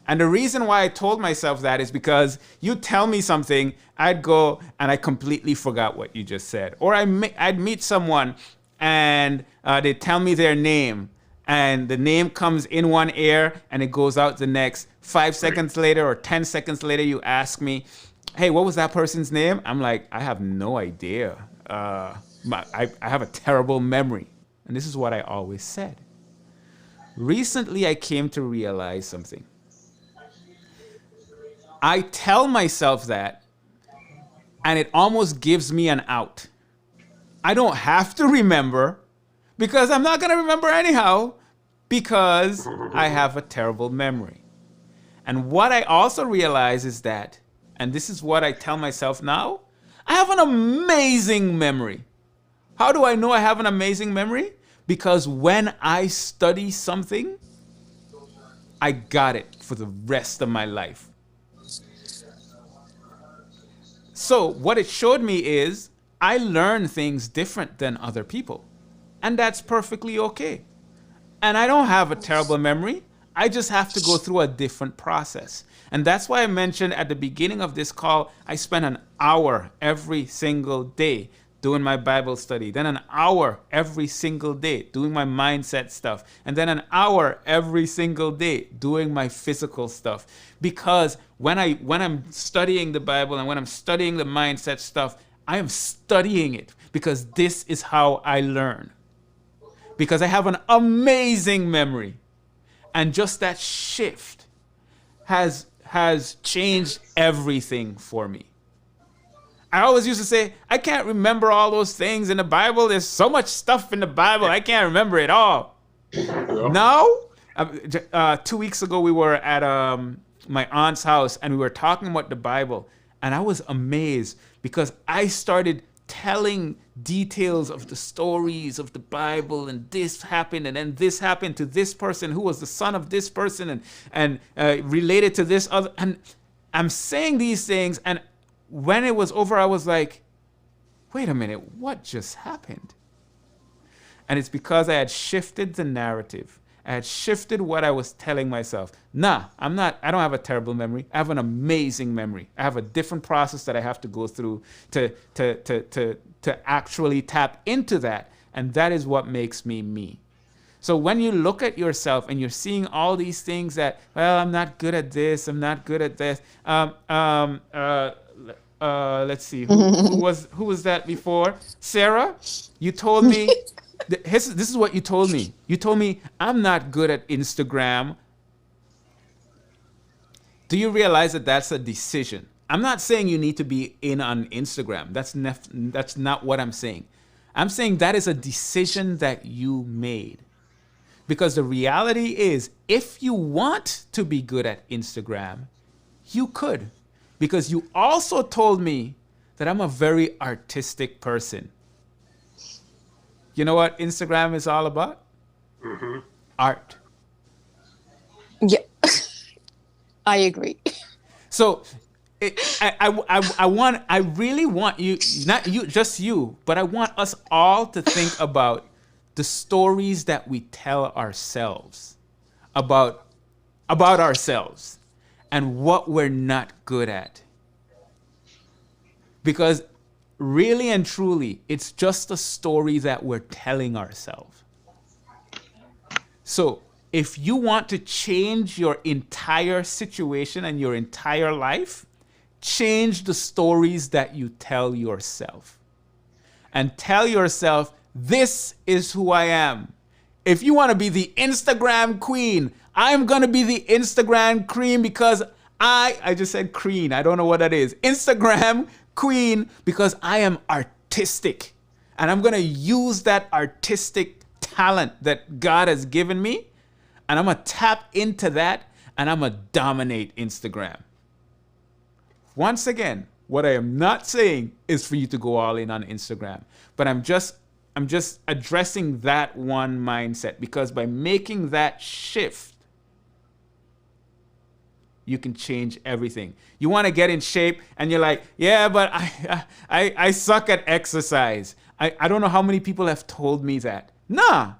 And the reason why I told myself that is because you tell me something, I'd go and I completely forgot what you just said. Or I'd meet someone and they tell me their name, and the name comes in one ear and it goes out the next. 5 seconds later or 10 seconds later, you ask me, hey, what was that person's name? I'm like, I have no idea. I have a terrible memory. And this is what I always said. Recently, I came to realize something. I tell myself that, and it almost gives me an out. I don't have to remember, because I'm not going to remember anyhow, because I have a terrible memory. And what I also realize is that, and this is what I tell myself now, I have an amazing memory. How do I know I have an amazing memory? Because when I study something, I got it for the rest of my life. So what it showed me is I learn things different than other people. And that's perfectly okay. And I don't have a terrible memory. I just have to go through a different process. And that's why I mentioned at the beginning of this call, I spend an hour every single day doing my Bible study, then an hour every single day doing my mindset stuff, and then an hour every single day doing my physical stuff. Because when I'm studying the Bible and when I'm studying the mindset stuff, I am studying it because this is how I learn. Because I have an amazing memory. And just that shift has changed everything for me. I always used to say, I can't remember all those things in the Bible. There's so much stuff in the Bible, I can't remember it all. Yeah. Now, 2 weeks ago, we were at my aunt's house and we were talking about the Bible. And I was amazed because I started telling details of the stories of the Bible, and this happened, and then this happened to this person who was the son of this person and related to this other. And I'm saying these things, and when it was over, I was like, wait a minute, what just happened? And it's because I had shifted the narrative. I had shifted what I was telling myself. I don't have a terrible memory. I have an amazing memory. I have a different process that I have to go through to actually tap into that. And that is what makes me me. So when you look at yourself and you're seeing all these things that, well, I'm not good at this, I'm not good at this. Let's see, who was that before? Sarah, you told me, this is what you told me. You told me, I'm not good at Instagram. Do you realize that that's a decision? I'm not saying you need to be in on Instagram. That's not what I'm saying. I'm saying that is a decision that you made. Because the reality is, if you want to be good at Instagram, you could. Because you also told me that I'm a very artistic person. You know what Instagram is all about? Mm-hmm. Art. Yeah, I agree. So I really want you, not you, just you, but I want us all to think about the stories that we tell ourselves about ourselves and what we're not good at. Because really and truly, it's just a story that we're telling ourselves. So if you want to change your entire situation and your entire life, change the stories that you tell yourself. And tell yourself, this is who I am. If you want to be the Instagram queen, I'm going to be the Instagram queen because I just said queen. I don't know what that is. Instagram queen because I am artistic. And I'm going to use that artistic talent that God has given me. And I'm going to tap into that and I'm going to dominate Instagram. Once again, what I am not saying is for you to go all in on Instagram, but I'm just addressing that one mindset, because by making that shift, you can change everything. You want to get in shape and you're like, yeah, but I suck at exercise. I don't know how many people have told me that. Nah,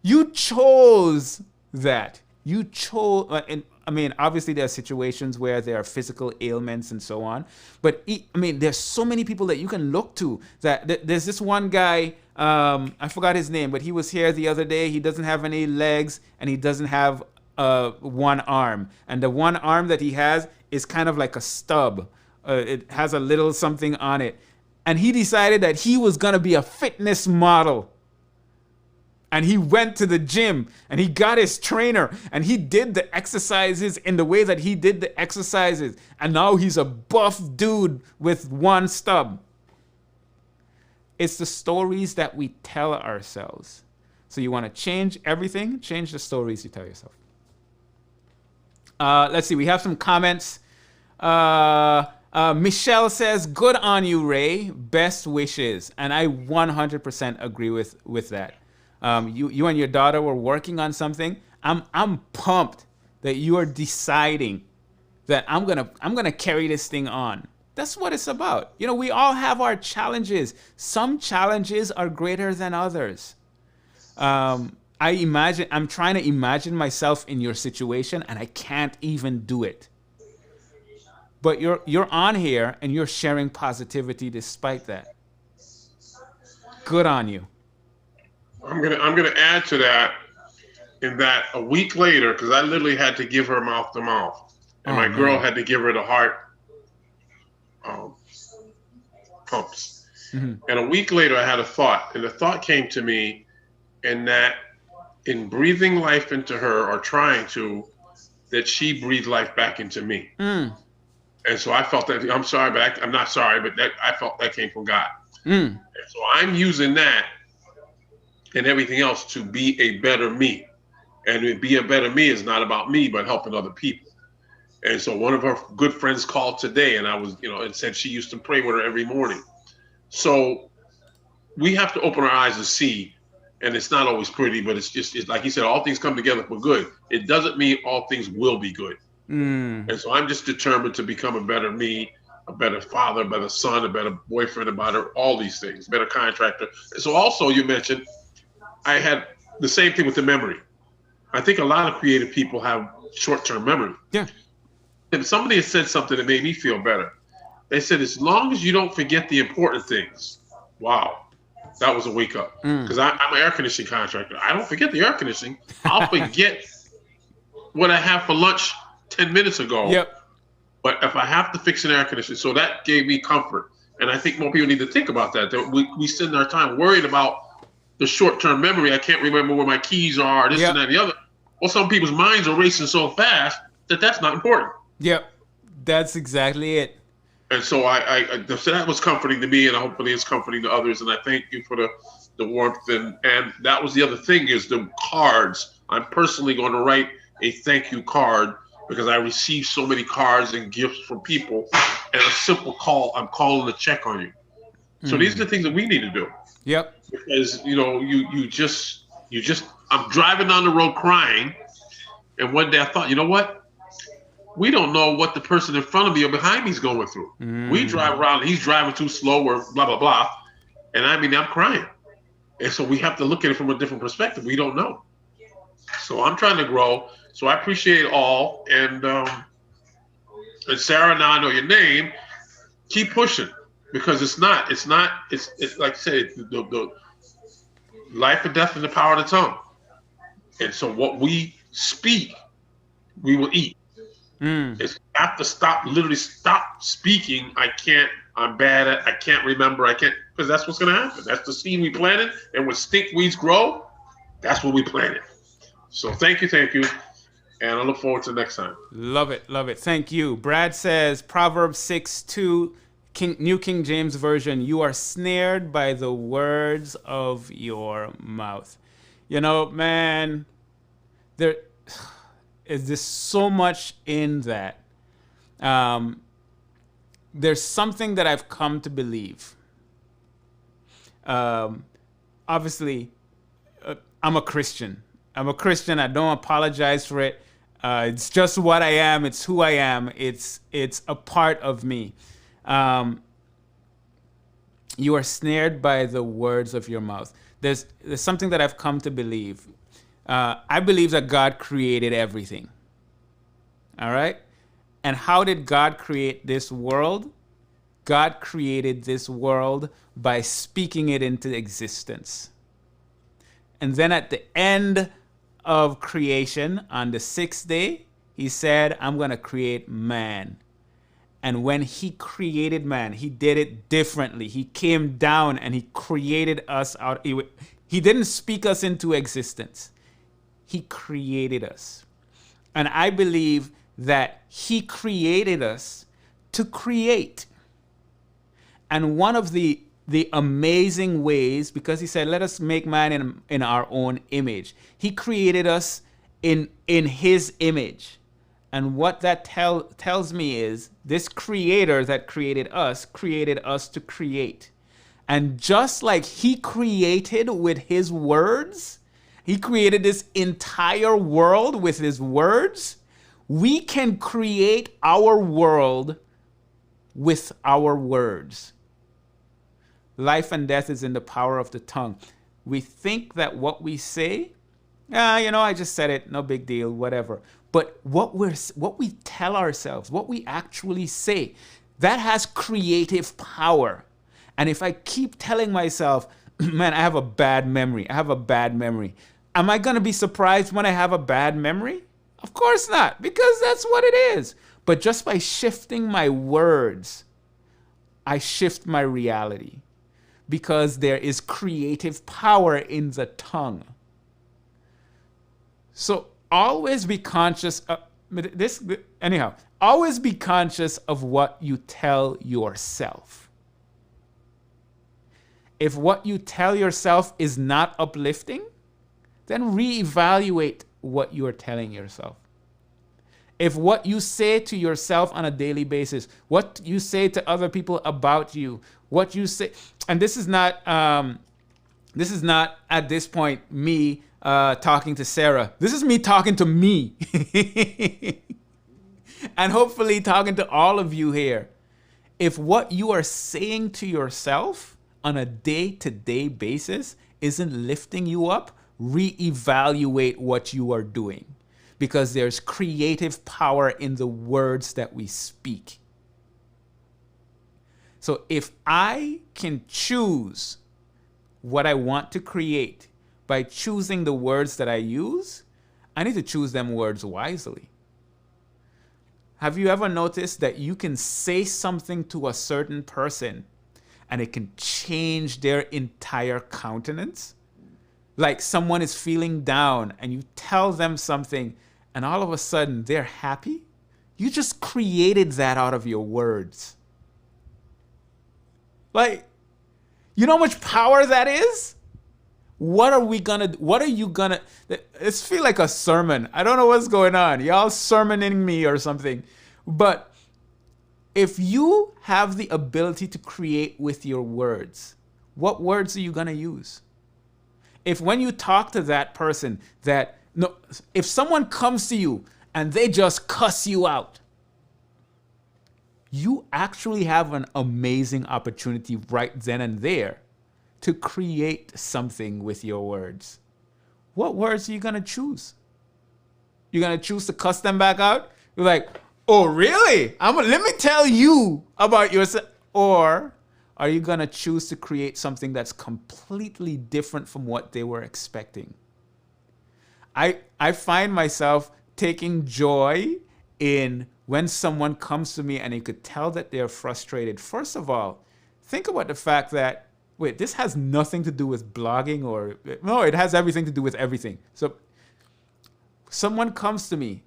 you chose that. You chose, and I mean, obviously there are situations where there are physical ailments and so on. But I mean, there's so many people that you can look to. There's this one guy, I forgot his name, but he was here the other day. He doesn't have any legs and he doesn't have one arm. And the one arm that he has is kind of like a stub. It has a little something on it. And he decided that he was going to be a fitness model. And he went to the gym and he got his trainer and he did the exercises in the way that he did the exercises. And now he's a buff dude with one stub. It's the stories that we tell ourselves. So you want to change everything, change the stories you tell yourself. Let's see, we have some comments. Michelle says, good on you, Ray. Best wishes. And I 100% agree with that. You and your daughter were working on something. I'm pumped that you are deciding that I'm gonna carry this thing on. That's what it's about. You know, we all have our challenges. Some challenges are greater than others. I'm trying to imagine myself in your situation and I can't even do it. But you're on here and you're sharing positivity despite that. Good on you. I'm gonna add to that, in that a week later, because I literally had to give her mouth to mouth, and my girl had to give her the heart pumps. Mm-hmm. And a week later, I had a thought, and the thought came to me, in breathing life into her, or trying to, that she breathed life back into me. Mm. And so I felt that, I'm sorry, but I'm not sorry, but I felt that came from God. Mm. And so I'm using that and everything else to be a better me. And to be a better me is not about me, but helping other people. And so one of her good friends called today, and I was, and said she used to pray with her every morning. So we have to open our eyes and see, and it's not always pretty, but it's like he said, all things come together for good. It doesn't mean all things will be good. Mm. And so I'm just determined to become a better me, a better father, a better son, a better boyfriend, all these things, better contractor. And so also you mentioned, I had the same thing with the memory. I think a lot of creative people have short-term memory. Yeah. And somebody has said something that made me feel better. They said, as long as you don't forget the important things. Wow. That was a wake up. Because I'm an air conditioning contractor. I don't forget the air conditioning. I'll forget what I have for lunch 10 minutes ago. Yep. But if I have to fix an air conditioner, so that gave me comfort. And I think more people need to think about that. That we spend our time worried about the short-term memory. I can't remember where my keys are, this and that and the other. Well, some people's minds are racing so fast that that's not important. Yep, that's exactly it. And so so that was comforting to me, and hopefully it's comforting to others. And I thank you for the warmth. And that was the other thing, is the cards. I'm personally going to write a thank you card, because I received so many cards and gifts from people, and a simple call, I'm calling to check on you. So these are the things that we need to do. Yep. Because you just I'm driving down the road crying, and one day I thought, you know what? We don't know what the person in front of me or behind me is going through. We drive around, and he's driving too slow, or blah blah blah, and I'm crying. And so we have to look at it from a different perspective. We don't know. So I'm trying to grow. So I appreciate it all, and Sarah, now I know your name. Keep pushing. Because it's like I said, the life and death in the power of the tongue. And so what we speak, we will eat. It's have to literally stop speaking. I'm bad at, I can't remember, because that's what's going to happen. That's the seed we planted. And when stinkweeds grow, that's what we planted. So thank you. And I look forward to next time. Love it. Thank you. Brad says, Proverbs 6:2, New King James Version, you are snared by the words of your mouth. Man, there is just so much in that. there's something that I've come to believe. Obviously, I'm a Christian. I'm a Christian. I don't apologize for it. It's just what I am. It's who I am. It's a part of me. You are snared by the words of your mouth. There's something that I've come to believe. I believe that God created everything. All right? And how did God create this world? God created this world by speaking it into existence. And then at the end of creation, on the sixth day, he said, I'm going to create man. And when he created man, he did it differently. He came down and he created us out. He didn't speak us into existence. He created us. And I believe that he created us to create. And one of the amazing ways, because he said, let us make man in our own image. He created us in his image. And what that tells me is this creator that created us to create. And just like he created with his words, he created this entire world with his words, we can create our world with our words. Life and death is in the power of the tongue. We think that what we say, I just said it, no big deal, whatever. But what we tell ourselves, what we actually say, that has creative power. And if I keep telling myself, man, I have a bad memory, am I going to be surprised when I have a bad memory? Of course not, because that's what it is. But just by shifting my words, I shift my reality. Because there is creative power in the tongue. So always be conscious of always be conscious of what you tell yourself. If what you tell yourself is not uplifting, then reevaluate what you are telling yourself. If what you say to yourself on a daily basis, what you say to other people about you, what you say, and this is not at this point me talking to Sarah. This is me talking to me. And hopefully talking to all of you here. If what you are saying to yourself on a day-to-day basis isn't lifting you up, reevaluate what you are doing. Because there's creative power in the words that we speak. So if I can choose what I want to create by choosing the words that I use, I need to choose them words wisely. Have you ever noticed that you can say something to a certain person and it can change their entire countenance? Like someone is feeling down and you tell them something and all of a sudden they're happy? You just created that out of your words. Like, you know how much power that is? What are you gonna, it's feel like a sermon. I don't know what's going on. Y'all sermoning me or something. But if you have the ability to create with your words, what words are you gonna use? If when you talk to that person if someone comes to you and they just cuss you out, you actually have an amazing opportunity right then and there to create something with your words. What words are you going to choose? You're going to choose to cuss them back out? You're like, oh, really? Let me tell you about yourself. Or are you going to choose to create something that's completely different from what they were expecting? I find myself taking joy in when someone comes to me and you could tell that they're frustrated. First of all, think about the fact that, wait, this has nothing to do with blogging no, it has everything to do with everything. So someone comes to me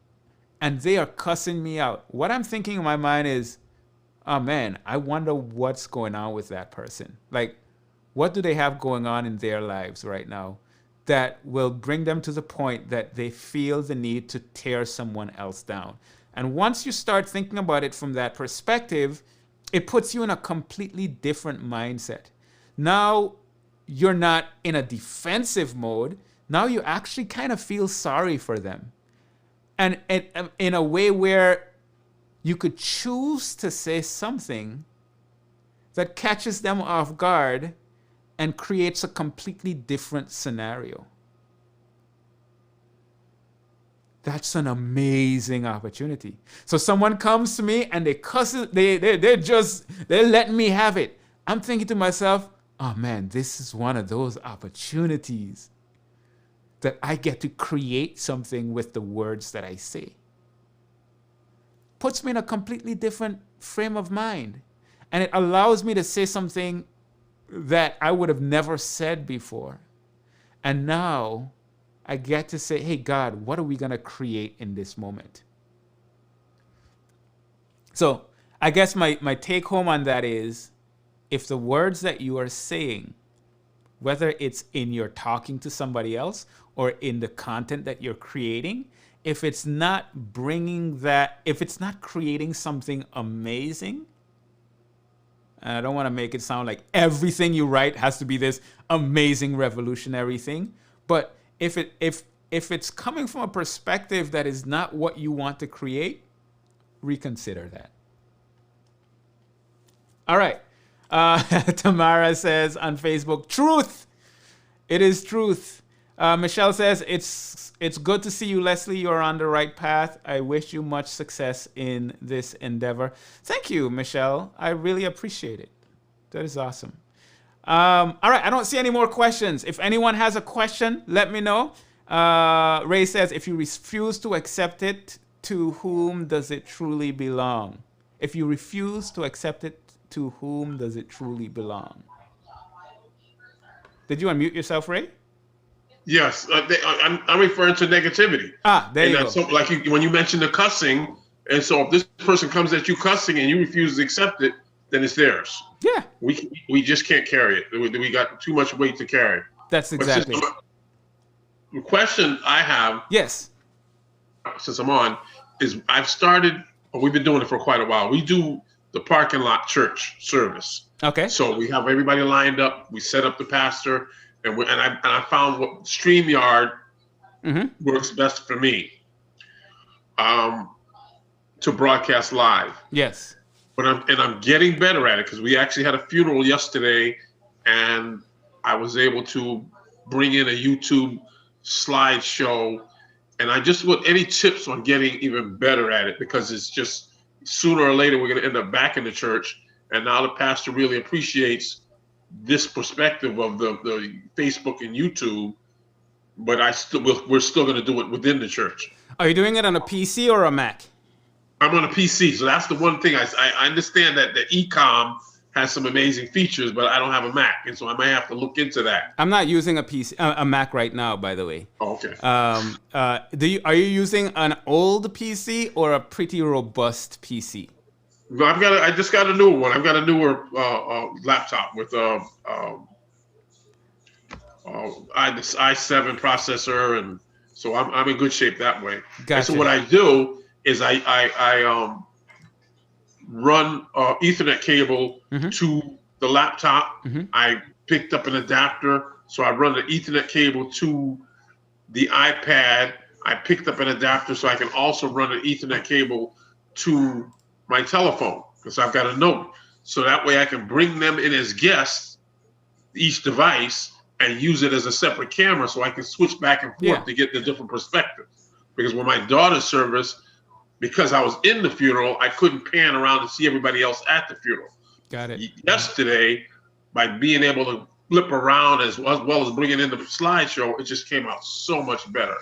and they are cussing me out. What I'm thinking in my mind is, oh man, I wonder what's going on with that person. Like, what do they have going on in their lives right now that will bring them to the point that they feel the need to tear someone else down? And once you start thinking about it from that perspective, it puts you in a completely different mindset. Now you're not in a defensive mode. Now you actually kind of feel sorry for them. And in a way where you could choose to say something that catches them off guard and creates a completely different scenario. That's an amazing opportunity. So someone comes to me and they cuss it, they let me have it. I'm thinking to myself, oh man, this is one of those opportunities that I get to create something with the words that I say. Puts me in a completely different frame of mind. And it allows me to say something that I would have never said before. And now I get to say, hey, God, what are we going to create in this moment? So I guess my take home on that is, if the words that you are saying, whether it's in your talking to somebody else or in the content that you're creating, if it's not if it's not creating something amazing, and I don't want to make it sound like everything you write has to be this amazing revolutionary thing, but if it's coming from a perspective that is not what you want to create, reconsider that. All right. Tamara says on Facebook, truth. It is truth. Michelle says, it's good to see you, Leslie. You're on the right path. I wish you much success in this endeavor. Thank you, Michelle. I really appreciate it. That is awesome. All right, I don't see any more questions. If anyone has a question, let me know. Ray says, if you refuse to accept it, to whom does it truly belong? If you refuse to accept it, to whom does it truly belong? Did you unmute yourself, Ray? Yes, I'm referring to negativity. There you go. So, like when you mentioned the cussing, and so if this person comes at you cussing and you refuse to accept it, then it's theirs. Yeah. We just can't carry it. We got too much weight to carry. That's exactly. The question I have, yes, since I'm on, is we've been doing it for quite a while. We do the parking lot church service. Okay. So we have everybody lined up. We set up the pastor, and I found what Streamyard works best for me to broadcast live. Yes. But I'm getting better at it, because we actually had a funeral yesterday, and I was able to bring in a YouTube slideshow, and I just want any tips on getting even better at it, because it's just sooner or later we're going to end up back in the church, and now the pastor really appreciates this perspective of the Facebook and YouTube, but we're still going to do it within the church. Are you doing it on a PC or a Mac? I'm on a PC, so that's the one thing. I understand that the e-com has some amazing features, but I don't have a Mac, and so I might have to look into that. I'm not using a Mac right now, by the way. Oh, okay. Are you using an old PC or a pretty robust PC? No, I just got a newer one. I've got a newer laptop with i7 processor, and so I'm in good shape that way. Gotcha. And so what I do is I run Ethernet cable to the laptop. I picked up an adapter, so I run the Ethernet cable to the iPad. I picked up an adapter so I can also run an Ethernet cable to my telephone, because I've got a note. So that way I can bring them in as guests, each device, and use it as a separate camera, so I can switch back and forth to get the different perspectives. Because when my daughter's service, because I was in the funeral, I couldn't pan around and see everybody else at the funeral. Got it. Yesterday, by being able to flip around as well as bringing in the slideshow, it just came out so much better.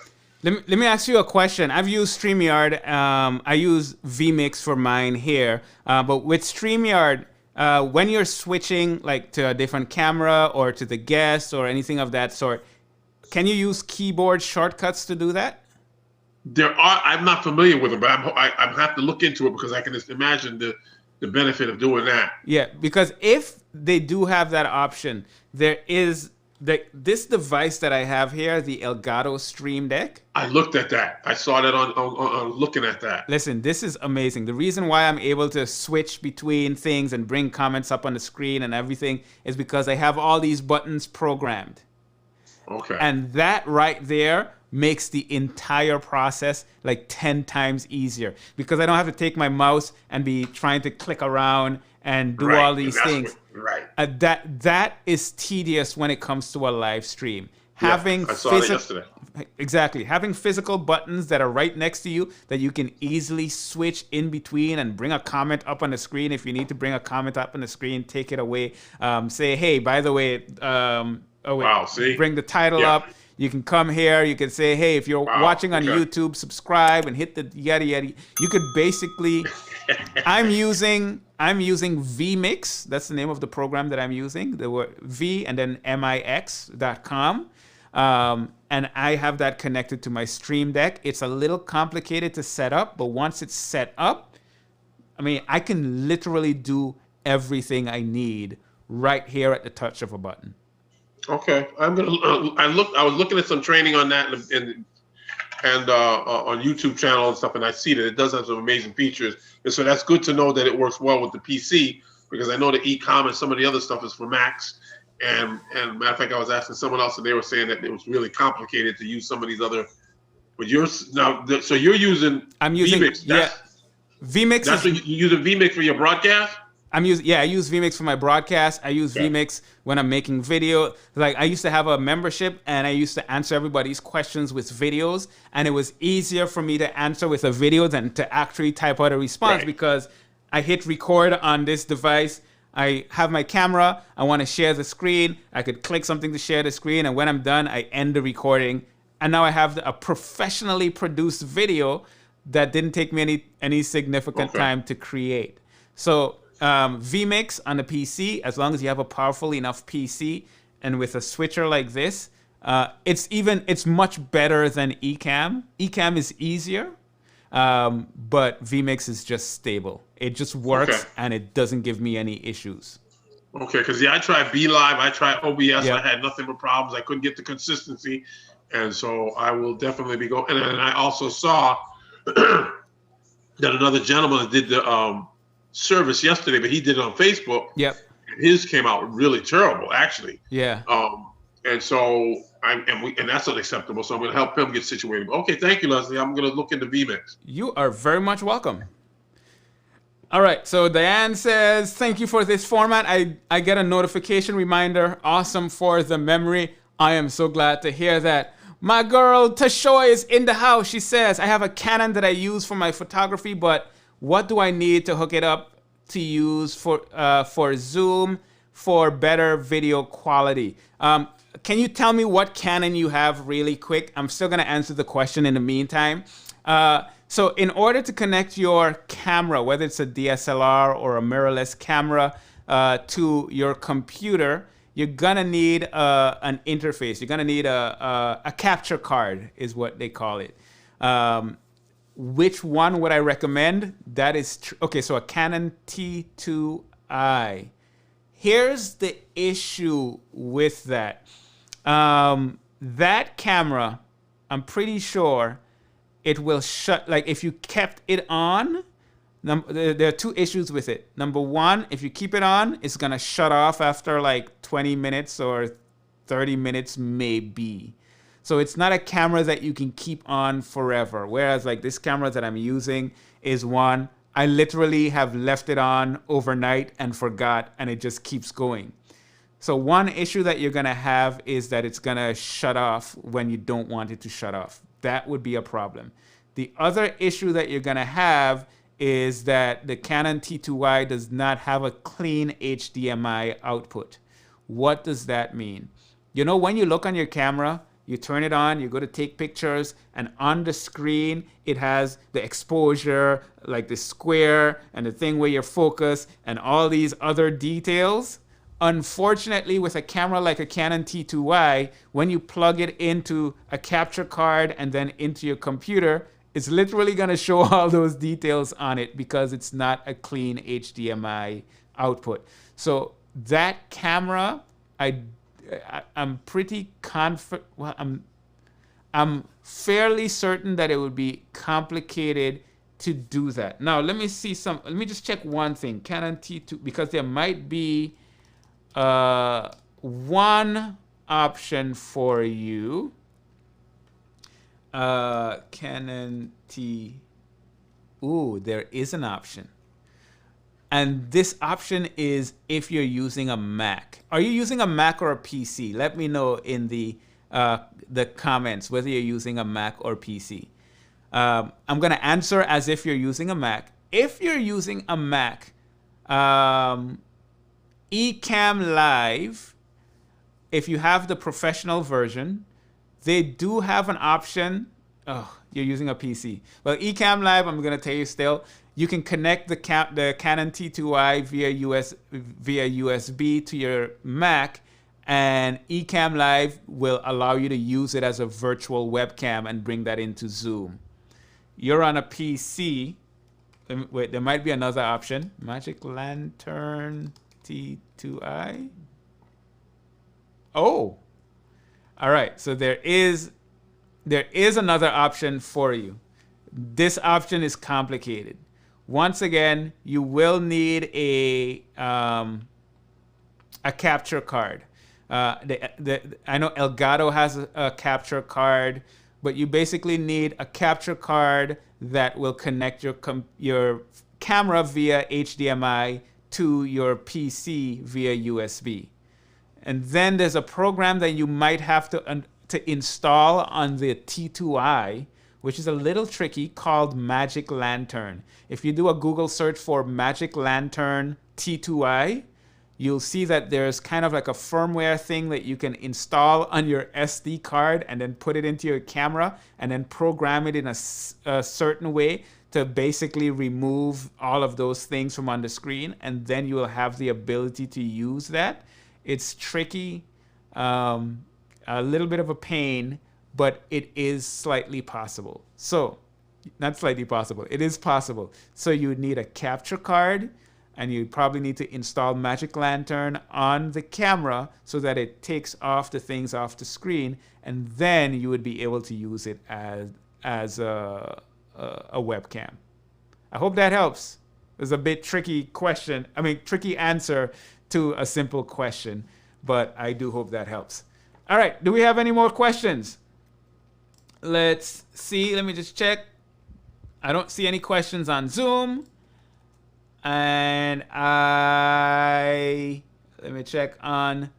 Let me ask you a question. I've used StreamYard. I use vMix for mine here. But with StreamYard, when you're switching like to a different camera or to the guest or anything of that sort, can you use keyboard shortcuts to do that? I'm not familiar with it, but I have to look into it, because I can just imagine the benefit of doing that. Yeah, because if they do have that option, there is this device that I have here, the Elgato Stream Deck. I looked at that. I saw that on looking at that. Listen, this is amazing. The reason why I'm able to switch between things and bring comments up on the screen and everything is because I have all these buttons programmed. Okay. And that right there makes the entire process like 10 times easier because I don't have to take my mouse and be trying to click around and do all these things. That is tedious when it comes to a live stream. I saw that yesterday. Exactly. Having physical buttons that are right next to you that you can easily switch in between and bring a comment up on the screen. If you need to bring a comment up on the screen, take it away. Say, hey, by the way, bring the title up. You can come here. You can say, hey, if you're watching on YouTube, subscribe and hit the yada yada. You could basically, I'm using vMix. That's the name of the program that I'm using. The word V and then mix.com. And I have that connected to my Stream Deck. It's a little complicated to set up, but once it's set up, I mean, I can literally do everything I need right here at the touch of a button. Okay, I'm gonna. I was looking at some training on that and on YouTube channel and stuff, and I see that it does have some amazing features. And so that's good to know that it works well with the PC because I know the e-com and some of the other stuff is for Macs. And matter of fact, I was asking someone else, and they were saying that it was really complicated to use some of these other. But so you're using. I'm using vMix. vMix. That's what you using vMix for your broadcast. I use vMix for my broadcast. I use vMix when I'm making video. Like I used to have a membership and I used to answer everybody's questions with videos. And it was easier for me to answer with a video than to actually type out a response because I hit record on this device. I have my camera. I want to share the screen. I could click something to share the screen. And when I'm done, I end the recording. And now I have a professionally produced video that didn't take me any significant time to create. So vMix on the PC, as long as you have a powerful enough PC and with a switcher like this, it's much better than Ecamm. Ecamm is easier, but vMix is just stable. It just works and it doesn't give me any issues. Okay, because I tried BeLive, I tried OBS, I had nothing but problems. I couldn't get the consistency, and so I will definitely be going. And I also saw that another gentleman did the service yesterday, but he did it on Facebook. Yep. His came out really terrible, actually. Yeah. And so and that's unacceptable. So I'm going to help him get situated. Okay, thank you, Leslie. I'm going to look into vMix. You are very much welcome. All right. So Diane says, "Thank you for this format. I get a notification reminder. Awesome for the memory. I am so glad to hear that." My girl Tashoy is in the house. She says, "I have a Canon that I use for my photography, but what do I need to hook it up to use for Zoom for better video quality?" Can you tell me what Canon you have really quick? I'm still going to answer the question in the meantime. So in order to connect your camera, whether it's a DSLR or a mirrorless camera, to your computer, you're going to need an interface. You're going to need a capture card is what they call it. Which one would I recommend? That is okay. So a Canon T2i. Here's the issue with that. That camera, I'm pretty sure it will shut. Like if you kept it on, there are two issues with it. Number one, if you keep it on, it's gonna shut off after like 20 minutes or 30 minutes maybe. So it's not a camera that you can keep on forever. Whereas like this camera that I'm using is one, I literally have left it on overnight and forgot, and it just keeps going. So one issue that you're gonna have is that it's gonna shut off when you don't want it to shut off. That would be a problem. The other issue that you're gonna have is that the Canon T2i does not have a clean HDMI output. What does that mean? You know, when you look on your camera, you turn it on, you go to take pictures, and on the screen, it has the exposure, like the square, and the thing where you're focused, and all these other details. Unfortunately, with a camera like a Canon T2i, when you plug it into a capture card and then into your computer, it's literally going to show all those details on it because it's not a clean HDMI output. So that camera, I'm pretty confident. Well, I'm fairly certain that it would be complicated to do that. Now, let me just check one thing. Canon T2, because there might be one option for you. Canon T. Ooh, there is an option. And this option is if you're using a Mac. Are you using a Mac or a PC? Let me know in the comments whether you're using a Mac or PC. I'm going to answer as if you're using a Mac. If you're using a Mac, Ecamm Live, if you have the professional version, they do have an option. Oh, you're using a PC. Well, Ecamm Live, I'm going to tell you still, you can connect the Canon T2i via USB to your Mac, and Ecamm Live will allow you to use it as a virtual webcam and bring that into Zoom. You're on a PC. Wait, there might be another option. Magic Lantern T2i. Oh, all right. So there is another option for you. This option is complicated. Once again, you will need a capture card. I know Elgato has a capture card, but you basically need a capture card that will connect your camera via HDMI to your PC via USB. And then there's a program that you might have to install on the T2i, which is a little tricky, called Magic Lantern. If you do a Google search for Magic Lantern T2i, you'll see that there's kind of like a firmware thing that you can install on your SD card and then put it into your camera and then program it in a certain way to basically remove all of those things from on the screen, and then you will have the ability to use that. It's tricky, a little bit of a pain, but it is slightly possible. So, not slightly possible, it is possible. So you would need a capture card, and you probably need to install Magic Lantern on the camera so that it takes off the things off the screen, and then you would be able to use it as a webcam. I hope that helps. It's a bit tricky tricky answer to a simple question, but I do hope that helps. All right, do we have any more questions? Let's see, let me just check. I don't see any questions on Zoom. And let me check on,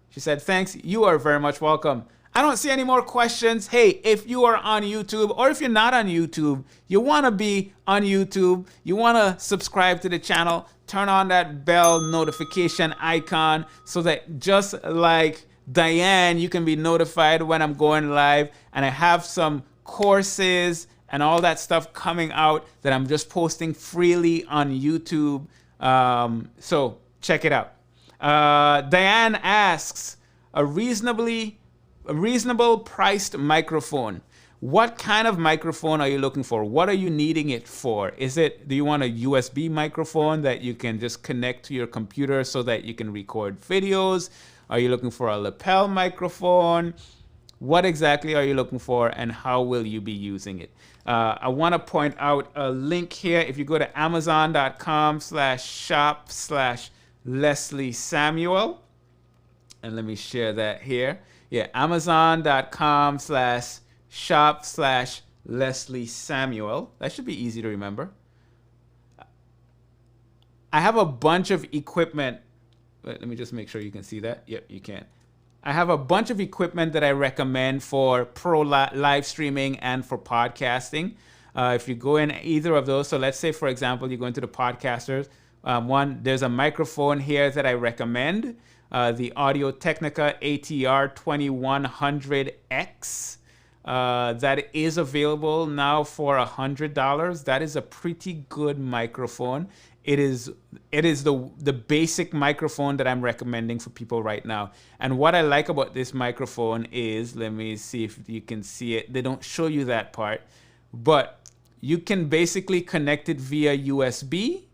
she said, thanks, you are very much welcome. I don't see any more questions. Hey, if you are on YouTube, or if you're not on YouTube, you want to be on YouTube, you want to subscribe to the channel, turn on that bell notification icon so that just like Diane, you can be notified when I'm going live. And I have some courses and all that stuff coming out that I'm just posting freely on YouTube. So check it out. Diane asks, a reasonable priced microphone. What kind of microphone are you looking for? What are you needing it for? Do you want a USB microphone that you can just connect to your computer so that you can record videos? Are you looking for a lapel microphone? What exactly are you looking for, and how will you be using it? I want to point out a link here. If you go to amazon.com/shop/Leslie Samuel, and let me share that here. Yeah, amazon.com/shop/Leslie Samuel. That should be easy to remember. I have a bunch of equipment. Let me just make sure you can see that. Yep, you can. I have a bunch of equipment that I recommend for pro live streaming and for podcasting. If you go in either of those, so let's say, for example, you go into the podcasters. There's a microphone here that I recommend, the Audio-Technica ATR 2100X. That is available now for $100. That is a pretty good microphone. It is the basic microphone that I'm recommending for people right now. And what I like about this microphone is, let me see if you can see it. They don't show you that part, but you can basically connect it via USB,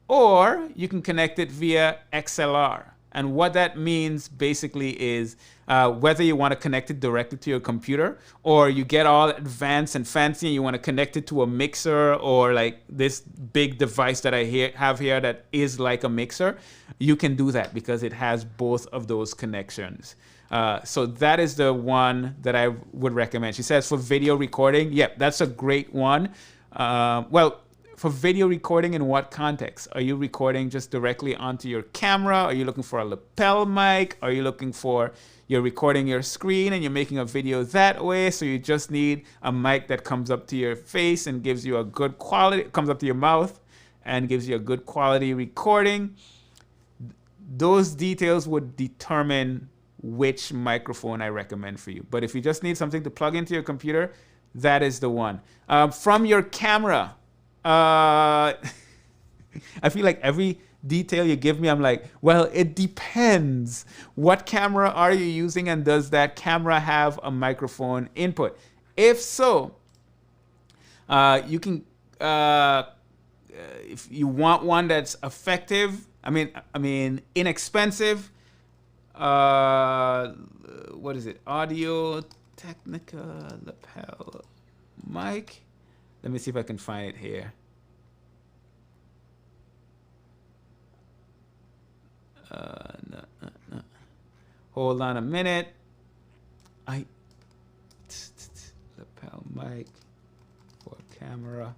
or you can connect it via XLR. And what that means basically is whether you want to connect it directly to your computer, or you get all advanced and fancy and you want to connect it to a mixer, or like this big device that I have here that is like a mixer, you can do that because it has both of those connections. So that is the one that I would recommend. She says for video recording, yep, that's a great one. Well, for video recording, in what context? Are you recording just directly onto your camera? Are you looking for a lapel mic? Are you looking for, you're recording your screen and you're making a video that way, so you just need a mic that comes up to your face and gives you a good quality, comes up to your mouth and gives you a good quality recording? Those details would determine which microphone I recommend for you. But if you just need something to plug into your computer, that is the one. From your camera, I feel like every detail you give me, I'm like, well, it depends. What camera are you using, and does that camera have a microphone input? If so, you can, if you want one that's effective, I mean inexpensive, what is it? Audio Technica lapel mic. Let me see if I can find it here. No. Hold on a minute. Lapel mic for camera.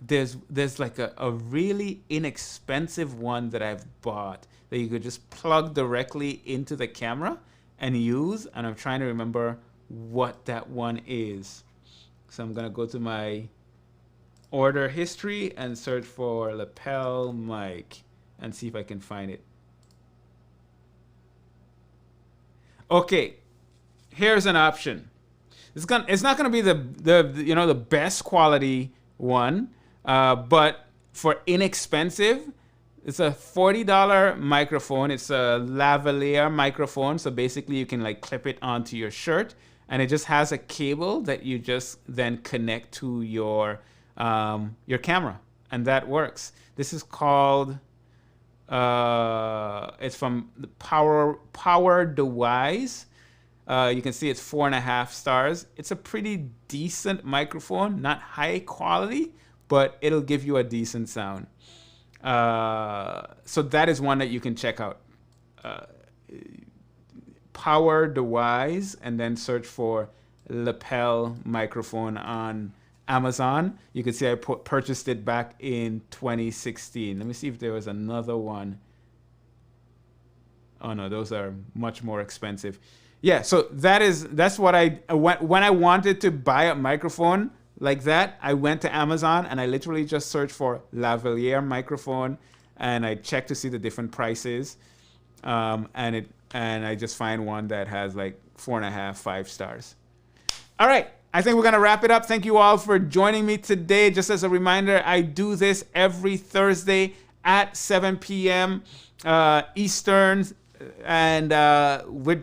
There's like a really inexpensive one that I've bought that you could just plug directly into the camera and use. And I'm trying to remember what that one is. So I'm going to go to my order history and search for lapel mic and see if I can find it. Okay, here's an option. It's not going to be the best quality one, but for inexpensive, it's a $40 microphone. It's a lavalier microphone, so basically you can like clip it onto your shirt. And it just has a cable that you just then connect to your camera, and that works. This is called, it's from the Power Device. You can see it's 4.5 stars. It's a pretty decent microphone, not high quality, but it'll give you a decent sound. So that is one that you can check out. Power Device, and then search for lapel microphone on Amazon. You can see I purchased it back in 2016. Let me see if there was another one. Oh no, those are much more expensive. Yeah, so that's what when I wanted to buy a microphone like that, I went to Amazon and I literally just searched for lavalier microphone, and I checked to see the different prices, and I just find one that has like 4.5, 5 stars. All right, I think we're gonna wrap it up. Thank you all for joining me today. Just as a reminder, I do this every Thursday at 7 p.m. Eastern, and we're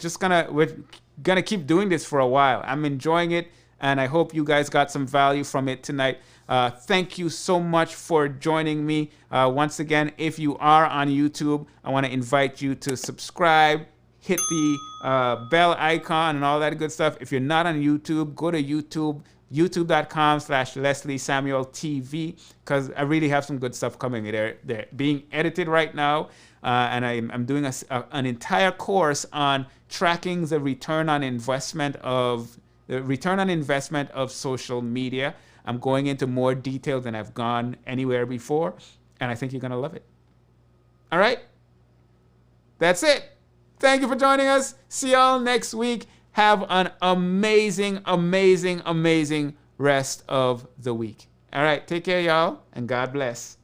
gonna keep doing this for a while. I'm enjoying it, and I hope you guys got some value from it tonight. Thank you so much for joining me. Once again, if you are on YouTube, I want to invite you to subscribe, hit the bell icon and all that good stuff. If you're not on YouTube, go to YouTube, youtube.com/Leslie Samuel TV, because I really have some good stuff coming. They're being edited right now, and I'm doing an entire course on tracking the return on investment of social media. I'm going into more detail than I've gone anywhere before, and I think you're going to love it. All right? That's it. Thank you for joining us. See y'all next week. Have an amazing, amazing, amazing rest of the week. All right, take care, y'all, and God bless.